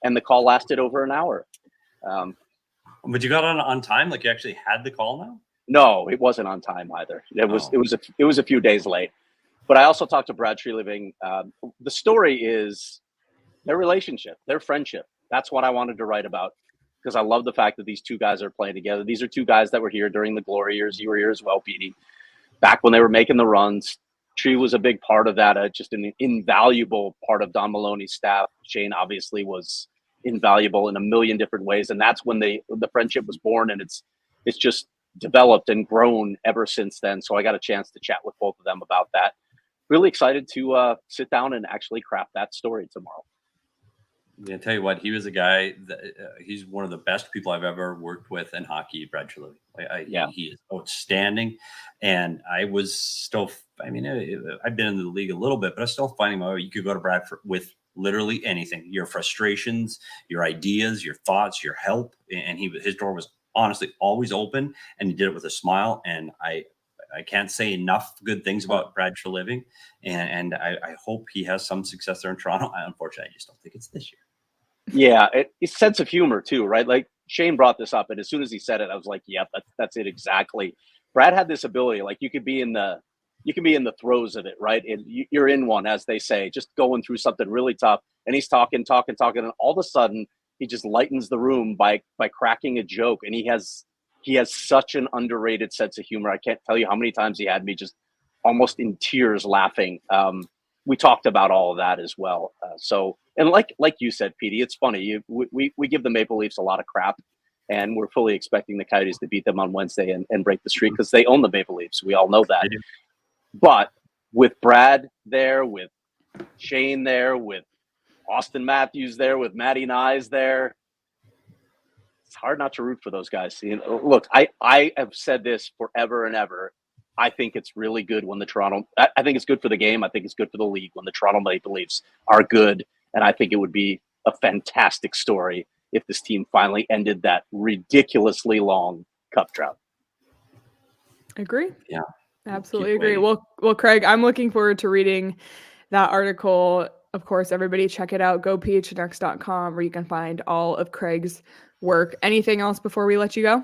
and the call lasted over an hour. But you got on time? Like you actually had the call now? No, it wasn't on time either. It was a few days late. But I also talked to Brad Treliving. The story is their relationship, their friendship. That's what I wanted to write about because I love the fact that these two guys are playing together. These are two guys that were here during the glory years. You were here as well, Petey. Back when they were making the runs, Tree was a big part of that, just an invaluable part of Don Maloney's staff. Shane obviously was invaluable in a million different ways, and that's when the friendship was born, and it's just developed and grown ever since then. So I got a chance to chat with both of them about that. Really excited to sit down and actually craft that story tomorrow. Yeah, tell you what, he was a guy that he's one of the best people I've ever worked with in hockey, Brad Treliving. He is outstanding. And I was still, I've been in the league a little bit, but I was still finding out you could go to Brad with literally anything, your frustrations, your ideas, your thoughts, your help. And his door was honestly always open, and he did it with a smile. And I can't say enough good things about Brad Treliving, and I hope he has some success there in Toronto. Unfortunately, I just don't think it's this year. Yeah, it's sense of humor too, right? Like Shane brought this up, and as soon as he said it, I was like, "Yep, that's it exactly." Brad had this ability, like you could be in the throes of it, right? And you're in one, as they say, just going through something really tough, and he's talking, and all of a sudden he just lightens the room by cracking a joke, and he has such an underrated sense of humor. I can't tell you how many times he had me just almost in tears laughing. We talked about all of that as well. And like you said, Petey, it's funny. We give the Maple Leafs a lot of crap, and we're fully expecting the Coyotes to beat them on Wednesday and break the streak because they own the Maple Leafs. We all know that. But with Brad there, with Shane there, with Austin Matthews there, with Matty Nyes there, it's hard not to root for those guys. Look, I have said this forever and ever. I think it's really good when I think it's good for the game. I think it's good for the league when the Toronto Maple Leafs are good. And I think it would be a fantastic story if this team finally ended that ridiculously long cup drought. Agree. Yeah. Absolutely agree. Well, Craig, I'm looking forward to reading that article. Of course, everybody check it out. Go PHNX.com where you can find all of Craig's work. Anything else before we let you go?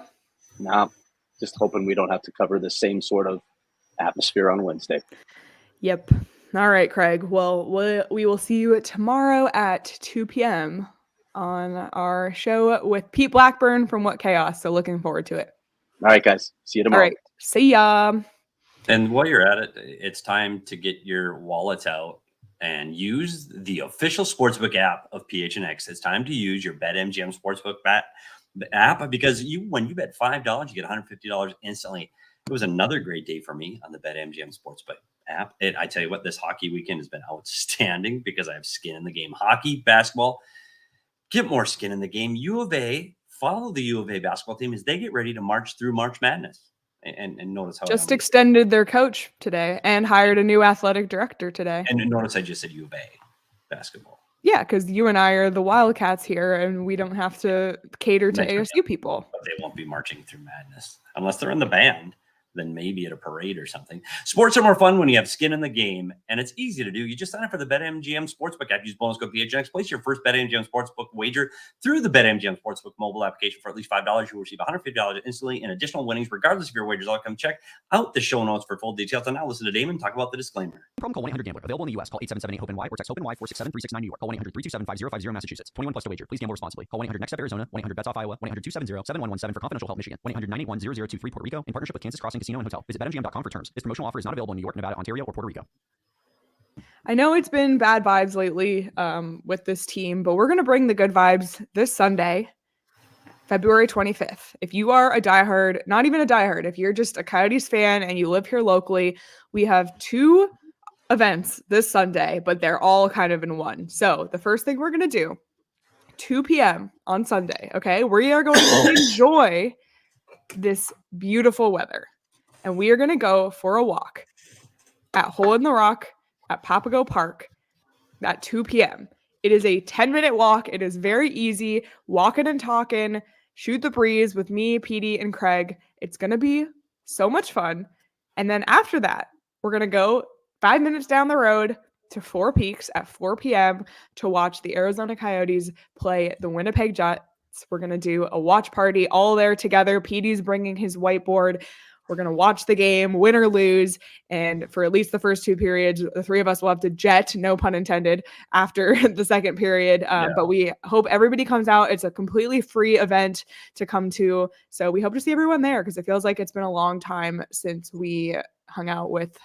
No, just hoping we don't have to cover the same sort of atmosphere on Wednesday. Yep. All right, Craig. Well, we will see you tomorrow at 2 p.m. on our show with Pete Blackburn from What Chaos. So looking forward to it. All right, guys. See you tomorrow. All right. See ya. And while you're at it, it's time to get your wallets out and use the official sportsbook app of PHNX. It's time to use your BetMGM Sportsbook app because when you bet $5, you get $150 instantly. It was another great day for me on the BetMGM Sportsbook app. I tell you what, this hockey weekend has been outstanding because I have skin in the game. Hockey, basketball, get more skin in the game. U of A, follow the U of A basketball team as they get ready to march through March Madness. And notice how just extended their coach today and hired a new athletic director today. And notice I just said U of A basketball. Yeah, because you and I are the Wildcats here, and we don't have to cater to ASU people. But they won't be marching through madness unless they're in the band. Then maybe at a parade or something. Sports are more fun when you have skin in the game, and it's easy to do. You just sign up for the BetMGM Sportsbook app. Use bonus code PHNX. Place your first BetMGM Sportsbook wager through the BetMGM Sportsbook mobile application for at least $5. You will receive $150 instantly in additional winnings, regardless of your wager's outcome. Check out the show notes for full details. And now listen to Damon talk about the disclaimer. From call 1-800-GAMBLER. Available in the U.S. Call 877-8-HOPE-NY or text HOPE-NY 467-369 New York. Call 1-800-327-5050 Massachusetts. 21 plus to wager. Please gamble responsibly. Call 1-800-NEXT-STEP Arizona. 1-800-BETS-OFF Iowa. 1-800-270-7117 for confidential help Michigan. 1-800-981-0023 Puerto Rico in partnership with Kansas Crossing Casino and Hotel. Visit BetMGM.com for terms. This promotional offer is not available in New York, Nevada, Ontario, or Puerto Rico. I know it's been bad vibes lately with this team, but we're going to bring the good vibes this Sunday, February 25th. If you are a diehard, not even a diehard, if you're just a Coyotes fan and you live here locally, we have 2 events this Sunday, but they're all kind of in one. So the first thing we're going to do, 2 p.m. on Sunday, okay? We are going to enjoy this beautiful weather. And we are going to go for a walk at Hole in the Rock at Papago Park at 2 p.m. It is a 10-minute walk. It is very easy. Walking and talking, shoot the breeze with me, Petey, and Craig. It's going to be so much fun. And then after that, we're going to go 5 minutes down the road to Four Peaks at 4 p.m. to watch the Arizona Coyotes play the Winnipeg Jets. We're going to do a watch party all there together. Petey's bringing his whiteboard. We're going to watch the game, win or lose. And for at least the first 2 periods, the 3 of us will have to jet, no pun intended, after the second period. But we hope everybody comes out. It's a completely free event to come to. So we hope to see everyone there because it feels like it's been a long time since we hung out with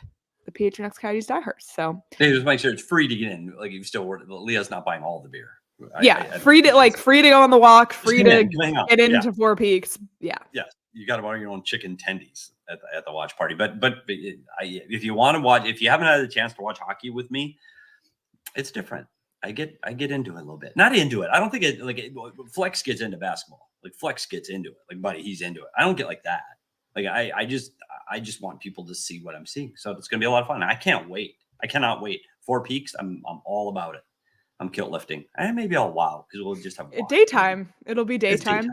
the PHNX Coyotes diehards. So they just make sure it's free to get in. Like you still order. Leah's not buying all the beer. Free to go on the walk, free to get into Four Peaks. Yeah. Yes. You got to buy your own chicken tendies at the watch party. But if you want to watch, if you haven't had a chance to watch hockey with me, it's different. I get into it a little bit. Not into it. I don't think Flex gets into basketball. Like Flex gets into it. Like buddy, he's into it. I don't get like that. Like I just want people to see what I'm seeing. So it's gonna be a lot of fun. I can't wait. I cannot wait. 4 Peaks. I'm all about it. I'm kilt lifting. And maybe I'll wow because we'll just have daytime. It'll be daytime.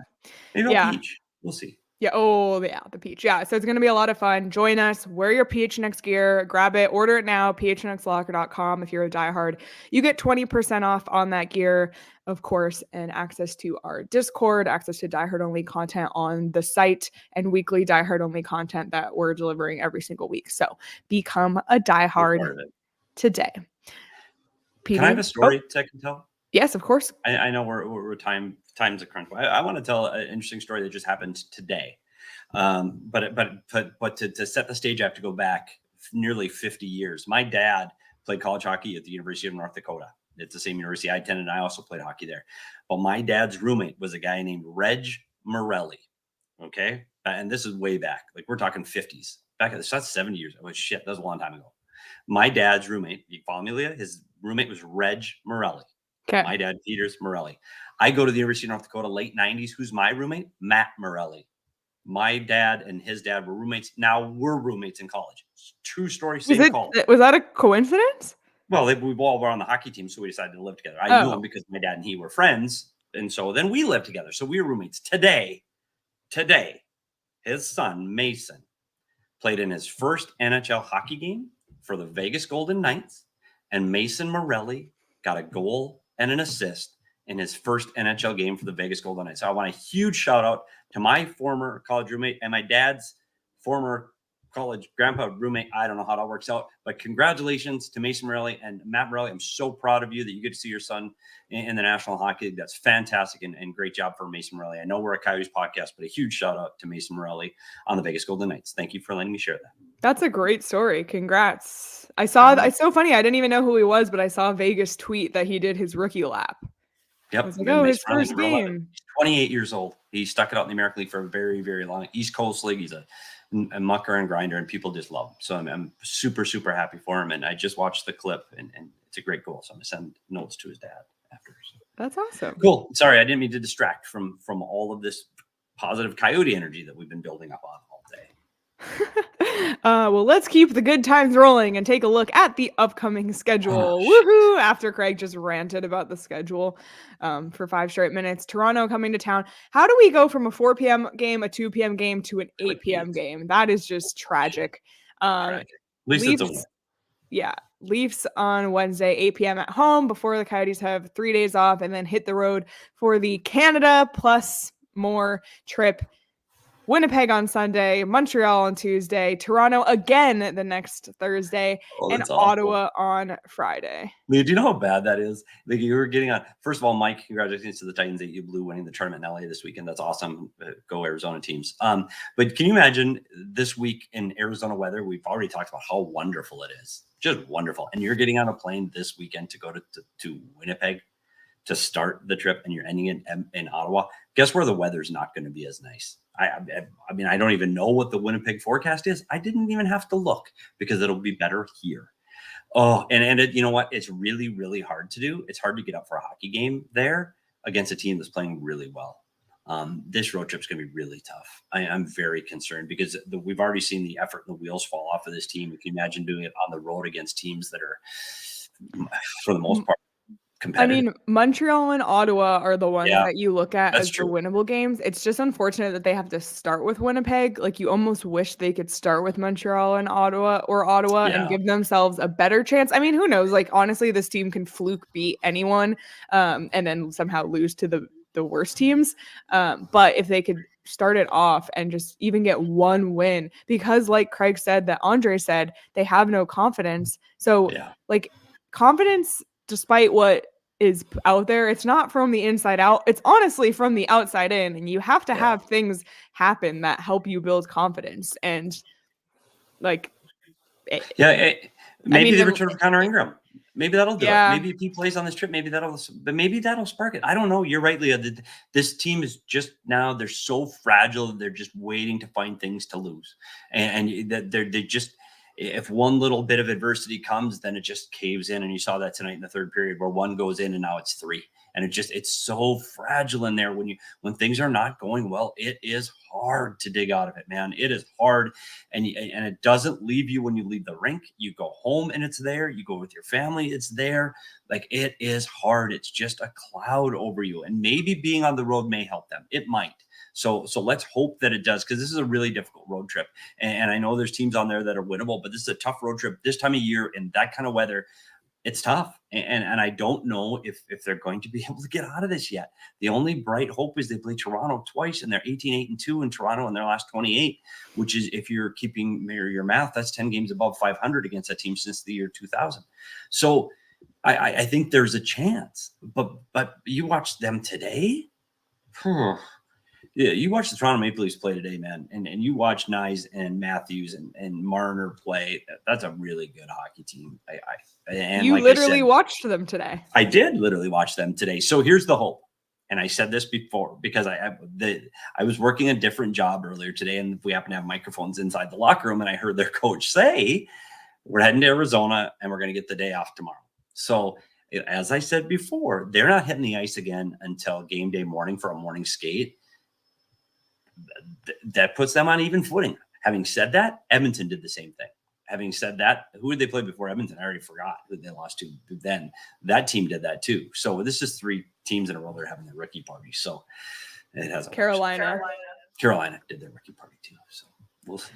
Maybe I'll peach. We'll see. Yeah. Oh, yeah. The peach. Yeah. So it's going to be a lot of fun. Join us. Wear your PHNX gear. Grab it. Order it now. PHNXlocker.com. If you're a diehard, you get 20% off on that gear, of course, and access to our Discord, access to diehard only content on the site, and weekly diehard only content that we're delivering every single week. So become a diehard today. Can I have a story I can tell? Yes, of course. I know we're time's a crunch. I want to tell an interesting story that just happened today. But to set the stage, I have to go back nearly 50 years. My dad played college hockey at the University of North Dakota. It's the same university I attended. I also played hockey there. But my dad's roommate was a guy named Reg Morelli. Okay. And this is way back. Like we're talking 50s. That's 70 years. Oh, shit. That was a long time ago. My dad's roommate, you follow me, Leah? His roommate was Reg Morelli. Okay. My dad, Peter's Morelli. I go to the University of North Dakota, late 90s. Who's my roommate? Matt Morelli. My dad and his dad were roommates. Now we're roommates in college. True story. Same college. Was that a coincidence? Well, we all were on the hockey team, so we decided to live together. I knew him because my dad and he were friends. And so then we lived together. So we were roommates. Today, his son, Mason, played in his first NHL hockey game for the Vegas Golden Knights. And Mason Morelli got a goal and an assist in his first NHL game for the Vegas Golden Knights. So I want a huge shout out to my former college roommate and my dad's former college grandpa roommate. I don't know how that works out, but congratulations to Mason Morelli and Matt Morelli. I'm so proud of you that you get to see your son in the National Hockey League. That's fantastic and great job for Mason Morelli. I know we're a Coyotes podcast, but a huge shout out to Mason Morelli on the Vegas Golden Knights. Thank you for letting me share that. That's a great story. Congrats. It's so funny. I didn't even know who he was, but I saw Vegas tweet that he did his rookie lap. Yep. I was like, his first game. He's 28 years old. He stuck it out in the American League for a very, very long East Coast League. He's a mucker and grinder, and people just love him. So I'm super, super happy for him. And I just watched the clip, and it's a great goal. So I'm going to send notes to his dad after. So. That's awesome. Cool. Sorry, I didn't mean to distract from all of this positive Coyote energy that we've been building up on all day. Well, let's keep the good times rolling and take a look at the upcoming schedule. Woohoo! After Craig just ranted about the schedule for 5 straight minutes. Toronto coming to town. How do we go from a 4 p.m. game, a 2 p.m. game to an 8 p.m. game? That is just tragic. At least Leafs, it's a win. Yeah. Leafs on Wednesday, 8 p.m. at home before the Coyotes have 3 days off and then hit the road for the Canada plus more trip. Winnipeg on Sunday, Montreal on Tuesday, Toronto again the next Thursday, and Ottawa on Friday. Leah, do you know how bad that is? Like you were getting on. First of all, Mike, congratulations to the Titans that you blew winning the tournament in LA this weekend. That's awesome. Go Arizona teams. But can you imagine this week in Arizona weather? We've already talked about how wonderful it is. Just wonderful. And you're getting on a plane this weekend to go to Winnipeg to start the trip, and you're ending it in Ottawa. Guess where the weather's not going to be as nice? I mean, I don't even know what the Winnipeg forecast is. I didn't even have to look because it'll be better here. Oh, and you know what? It's really, really hard to do. It's hard to get up for a hockey game there against a team that's playing really well. This road trip's going to be really tough. I'm very concerned because we've already seen the effort and the wheels fall off of this team. If you imagine doing it on the road against teams that are, for the most part, competitive. mean, Montreal and Ottawa are the ones Yeah, that you look at that's as true. the winnable games. It's just unfortunate that they have to start with Winnipeg. Like, you almost wish they could start with Montreal and Ottawa and Yeah. give themselves a better chance. I mean, who knows? Like, honestly, this team can fluke beat anyone, and then somehow lose to the worst teams. But if they could start it off and just even get one win, because like Craig said, that Andre said, they have no confidence. So Yeah. like, confidence, despite what is out there, it's not from the inside out. It's honestly from the outside in, and you have to have things happen that help you build confidence. And like, Maybe the then- return of Connor Ingram. Maybe that'll do it. Yeah. Maybe if he plays on this trip, maybe that'll spark it. I don't know. You're right, Leah. This team is just now, they're so fragile. They're just waiting to find things to lose. And they just, if one little bit of adversity comes, then it just caves in. And you saw that tonight in the third period where one goes in and now it's 3. And it's so fragile in there when things are not going well. It is hard to dig out of it, man. It is hard. And it doesn't leave you when you leave the rink. You go home and it's there. You go with your family, it's there. Like, it is hard. It's just a cloud over you. And maybe being on the road may help them. It might. So let's hope that it does, because this is a really difficult road trip. And I know there's teams on there that are winnable, but this is a tough road trip this time of year in that kind of weather. It's tough. And I don't know if they're going to be able to get out of this yet. The only bright hope is they play Toronto twice, and they're 18-8-2 in Toronto in their last 28, which is, if you're keeping your math, that's 10 games above 500 against that team since the year 2000. So I think there's a chance, but you watch them today. Yeah, you watch the Toronto Maple Leafs play today, man, and you watch Nyes and Matthews and Marner play. That's a really good hockey team. You like literally watched them today. I did literally watch them today. So here's the hope. And I said this before because I was working a different job earlier today, and we happen to have microphones inside the locker room, and I heard their coach say, "We're heading to Arizona, and we're going to get the day off tomorrow." So as I said before, they're not hitting the ice again until game day morning for a morning skate. That puts them on even footing. Having said that, Edmonton did the same thing. Having said that, who did they play before Edmonton? I already forgot who they lost to then. That team did that too. So this is 3 teams in a row that are having their rookie party. So it has Carolina did their rookie party too. So we'll see.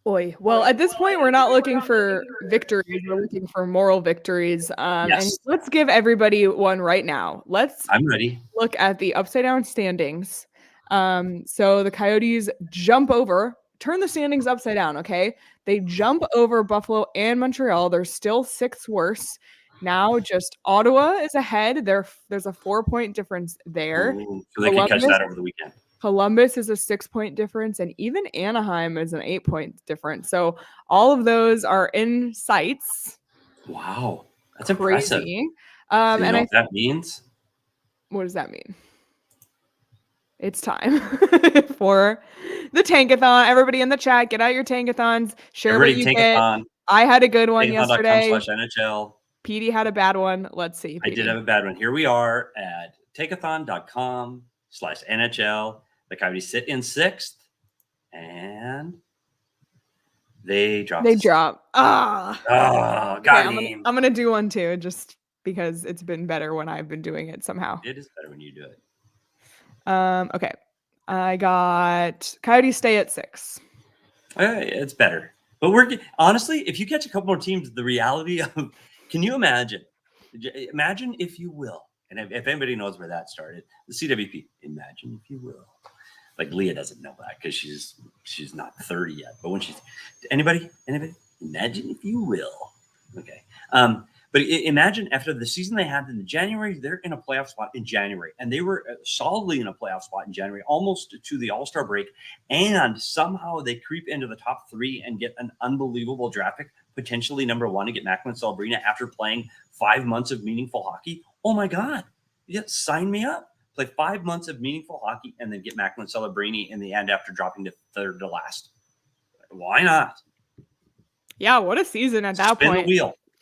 Oy. Well, at this point, we're not looking for victories. We're looking for moral victories. And let's give everybody one right now. I'm ready. Look at the upside down standings. So the Coyotes turn the standings upside down. Okay. They jump over Buffalo and Montreal. They're still 6th worst. Now just Ottawa is ahead. There's a 4-point difference there. Ooh, so they can catch that over the weekend. Columbus is a 6-point difference, and even Anaheim is an 8-point difference. So all of those are in sights. Wow. That's crazy. Impressive. So you know what that means? What does that mean? It's time for the Tankathon. Everybody in the chat, get out your Tankathons. Share what you get. I had a good one yesterday. Tankathon.com/NHL. Petey had a bad one. Let's see. Petey. I did have a bad one. Here we are at Tankathon.com/NHL. The Coyotes sit in 6th, and they drop. Got him. I'm gonna do one too, just because it's been better when I've been doing it somehow. It is better when you do it. Okay. I got Coyotes stay at 6. It's better. But honestly, if you catch a couple more teams, the reality of, can you imagine, if you will, and if anybody knows where that started, the CWP, imagine if you will. Like, Leah doesn't know that because she's not 30 yet. But when anybody, imagine if you will. Okay. But imagine after the season they had in January, they're in a playoff spot in January, and they were solidly in a playoff spot in January, almost to the All-Star break, and somehow they creep into the top 3 and get an unbelievable draft pick, potentially number 1, to get Macklin Celebrini after playing 5 months of meaningful hockey. Oh my God. Yeah, sign me up. Play 5 months of meaningful hockey and then get Macklin Celebrini in the end after dropping to 3rd to last. Why not? Yeah, what a season at that point.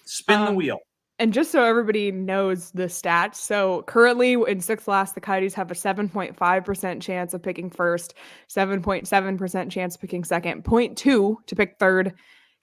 Spin the wheel. And just so everybody knows the stats, so currently in 6th last, the Coyotes have a 7.5% chance of picking 1st, 7.7% chance of picking 2nd, 0.2 to pick 3rd.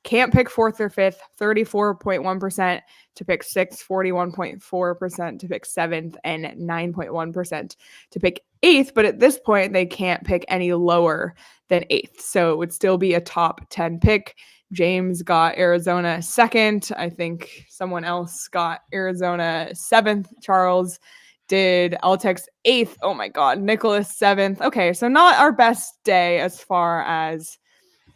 Can't pick 4th or 5th, 34.1% to pick 6th, 41.4% to pick 7th, and 9.1% to pick 8th. But at this point, they can't pick any lower than 8th. So it would still be a top 10 pick. James got Arizona 2nd. I think someone else got Arizona 7th. Charles did Altex 8th. Oh my God. Nicholas 7th. Okay. So not our best day as far as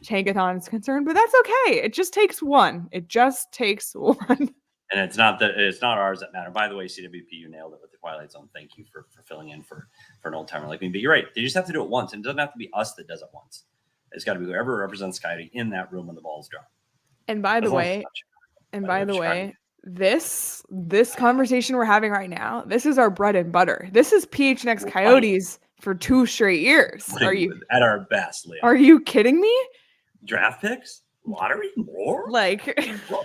Tankathon is concerned, but that's okay. It just takes one. It just takes one. And it's not ours that matter. By the way, CWP, you nailed it with the Twilight Zone. Thank you for filling in for an old timer like me. But you're right. They just have to do it once. And it doesn't have to be us that does it once. It's got to be whoever represents Coyote in that room when the ball's dropped. And by the way, this conversation we're having right now, this is our bread and butter. This is PHNX Coyotes for 2 straight years. Are you at our best, Leah? Are you kidding me? Draft picks, lottery, more like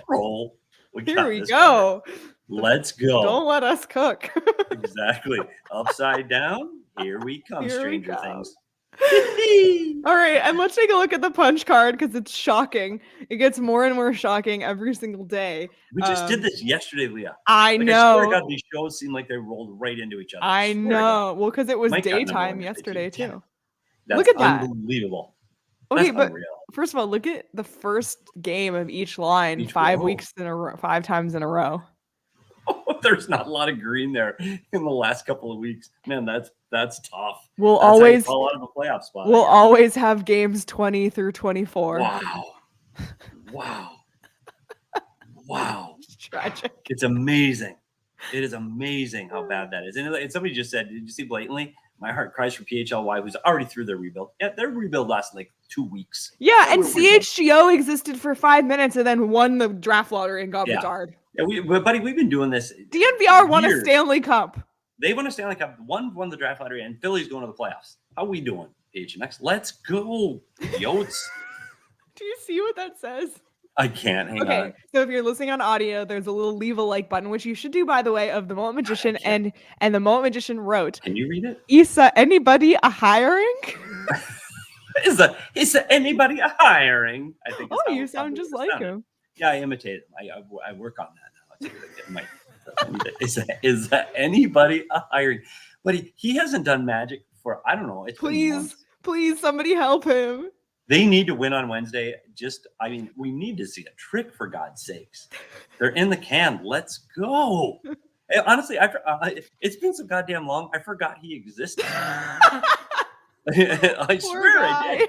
roll. Here we go. Let's go. Don't let us cook. Exactly. Upside down. Here we come. Stranger Things. All right, and let's take a look at the punch card because it's shocking. It gets more and more shocking every single day. We just did this yesterday, Leah. I know. I swear to God, these shows seem like they rolled right into each other. I know. Well, because it was daytime yesterday too. Look at that. Unbelievable. Okay, but first of all, look at the first game of each line 5 weeks in a row, 5 times in a row. Oh, there's not a lot of green there in the last couple of weeks. Man, that's tough. We'll that's always fall out of a playoff spot. We'll always have games 20 through 24. Wow. It's tragic. It's amazing. It is amazing how bad that is. And somebody just said, did you see blatantly? My heart cries for PHLY, who's already through their rebuild. Yeah, their rebuild lasted like 2 weeks. Yeah, and CHGO existed for 5 minutes and then won the draft lottery and got Bedard. Yeah, buddy, we've been doing this. DNVR won a Stanley Cup. They won a Stanley Cup. One won the draft lottery, and Philly's going to the playoffs. How we doing, PHNX? Let's go, Yotes. Do you see what that says? I can't. Hang on. So if you're listening on audio, there's a little leave a like button, which you should do, by the way, of the Mullett Magician, and the Mullett Magician wrote. Can you read it? Isa, anybody a hiring? Is anybody a hiring? I think. Oh, you sound just like him. Yeah, I imitate him. I work on that now. Is anybody a hiring? But he hasn't done magic for, I don't know. Please, somebody help him. They need to win on Wednesday. We need to see a trick, for God's sakes. They're in the can. Let's go. Honestly, it's been so goddamn long. I forgot he existed. I swear I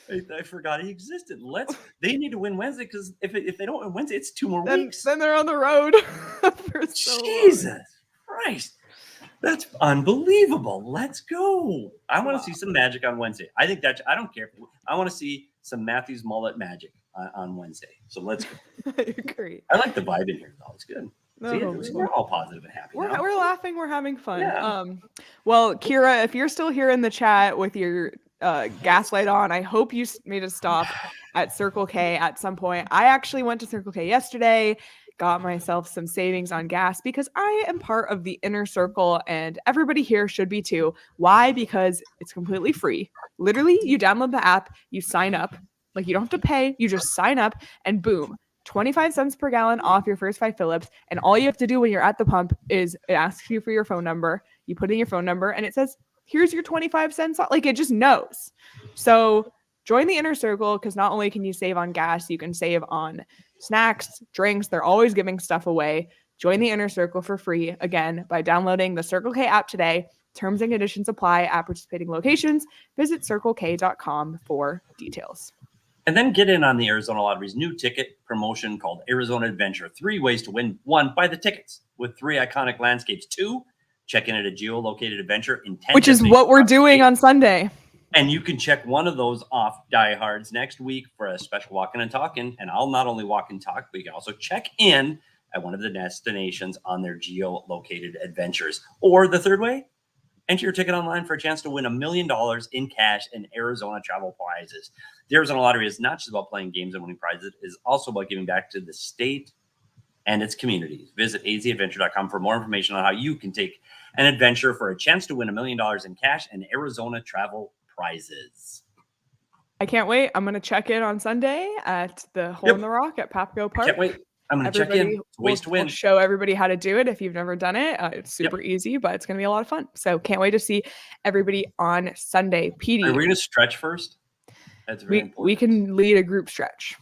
did. I forgot he existed. They need to win Wednesday, because if they don't win Wednesday, it's 2 more weeks. Then they're on the road for Jesus Christ. That's unbelievable. Let's go. I want to see some magic on Wednesday. I don't care. I want to see some Matthews Mullett magic on Wednesday. So let's go. I agree. I like the vibe in here, though. It's good. We're all positive and happy. We're laughing. We're having fun. Yeah. Well, Kira, if you're still here in the chat with your gaslight on, I hope you made a stop at Circle K at some point. I actually went to Circle K yesterday, got myself some savings on gas because I am part of the inner circle, and everybody here should be too. Why? Because it's completely free. Literally, you download the app, you sign up. Like, you don't have to pay. You just sign up, and boom, 25 cents per gallon off your first 5 Phillips. And all you have to do when you're at the pump is it asks you for your phone number. You put in your phone number, and it says, here's your 25 cents. Like, it just knows. So join the inner circle, because not only can you save on gas, you can save on snacks, drinks. They're always giving stuff away. Join the inner circle for free, again, by downloading the Circle K app today. Terms and conditions apply at participating locations. Visit circlek.com for details. And then get in on the Arizona Lottery's new ticket promotion called Arizona Adventure. 3 ways to win. 1, buy the tickets with 3 iconic landscapes. 2, check in at a geolocated adventure in 10. Which is what we're doing on Sunday. And you can check one of those off, diehards, next week for a special walking and talking. And I'll not only walk and talk, but you can also check in at one of the destinations on their geolocated adventures. Or the 3rd way, enter your ticket online for a chance to win $1 million in cash and Arizona travel prizes. The Arizona Lottery is not just about playing games and winning prizes. It is also about giving back to the state and its communities. Visit azadventure.com for more information on how you can take an adventure for a chance to win $1 million in cash and Arizona travel prizes. I can't wait. I'm going to check in on Sunday at the Hole in the Rock at Papco Park. Can't wait. I'm going to check in. Waste to win. We'll show everybody how to do it if you've never done it. It's super easy, but it's going to be a lot of fun. So can't wait to see everybody on Sunday. Petey. Are we going to stretch first? That's very important. We can lead a group stretch.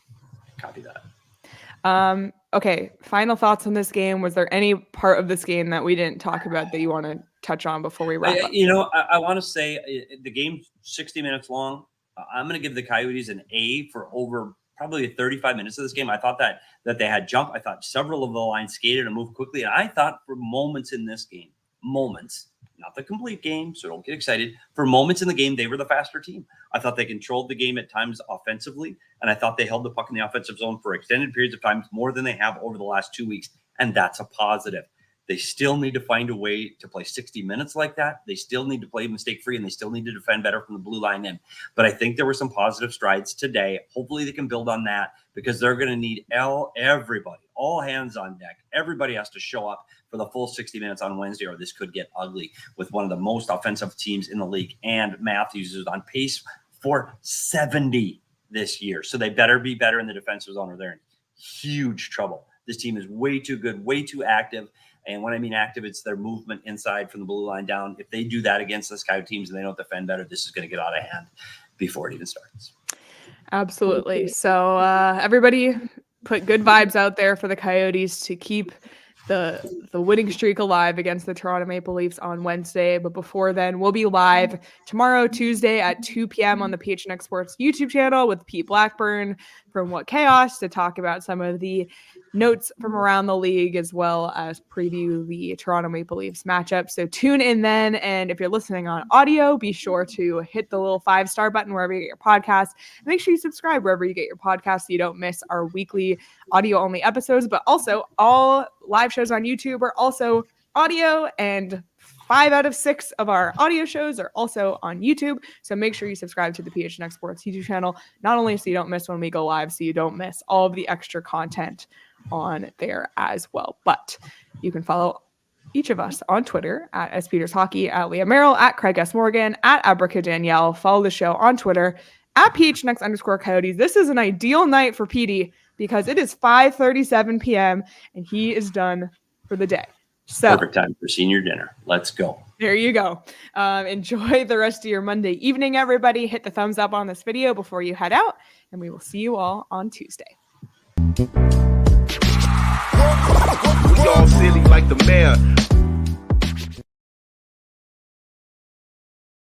Copy that. Okay. Final thoughts on this game. Was there any part of this game that we didn't talk about that you want to touch on before we wrap up? I want to say the game's 60 minutes long. I'm going to give the Coyotes an A for over probably 35 minutes of this game. I thought that they had jump. I thought several of the lines skated and moved quickly. And I thought for moments in this game, not the complete game, so don't get excited. For moments in the game, they were the faster team. I thought they controlled the game at times offensively, and I thought they held the puck in the offensive zone for extended periods of time, more than they have over the last 2 weeks, and that's a positive. They still need to find a way to play 60 minutes like that. They still need to play mistake-free, and they still need to defend better from the blue line in. But I think there were some positive strides today. Hopefully they can build on that because they're going to need everybody, all hands on deck. Everybody has to show up for the full 60 minutes on Wednesday, or this could get ugly with one of the most offensive teams in the league. And Matthews is on pace for 70 this year. So they better be better in the defensive zone or they're in huge trouble. This team is way too good, way too active. And when I mean active, it's their movement inside from the blue line down. If they do that against the Sky teams and they don't defend better, this is going to get out of hand before it even starts. Absolutely. So everybody put good vibes out there for the Coyotes to keep the winning streak alive against the Toronto Maple Leafs on Wednesday. But before then, we'll be live tomorrow, Tuesday at 2 p.m. on the PHNX Sports YouTube channel with Pete Blackburn from What Chaos to talk about some of the notes from around the league as well as preview the Toronto Maple Leafs matchup. So tune in then. And if you're listening on audio, be sure to hit the little 5-star button wherever you get your podcast. Make sure you subscribe wherever you get your podcast so you don't miss our weekly audio only episodes, but also all live shows on YouTube are also audio, and 5 out of 6 of our audio shows are also on YouTube. So make sure you subscribe to the PHNX Sports YouTube channel, not only so you don't miss when we go live, so you don't miss all of the extra content on there as well. But you can follow each of us on Twitter at SPetersHockey, at Leah Merrill, at Craig S. Morgan, at Abrica Danielle. Follow the show on Twitter at PHNX_Coyotes. This is an ideal night for Petey because it is 5:37 p.m. and he is done for the day. So perfect time for senior dinner. Let's go. There you go. Enjoy the rest of your Monday evening, everybody. Hit the thumbs up on this video before you head out, and we will see you all on Tuesday. We all silly like the mayor.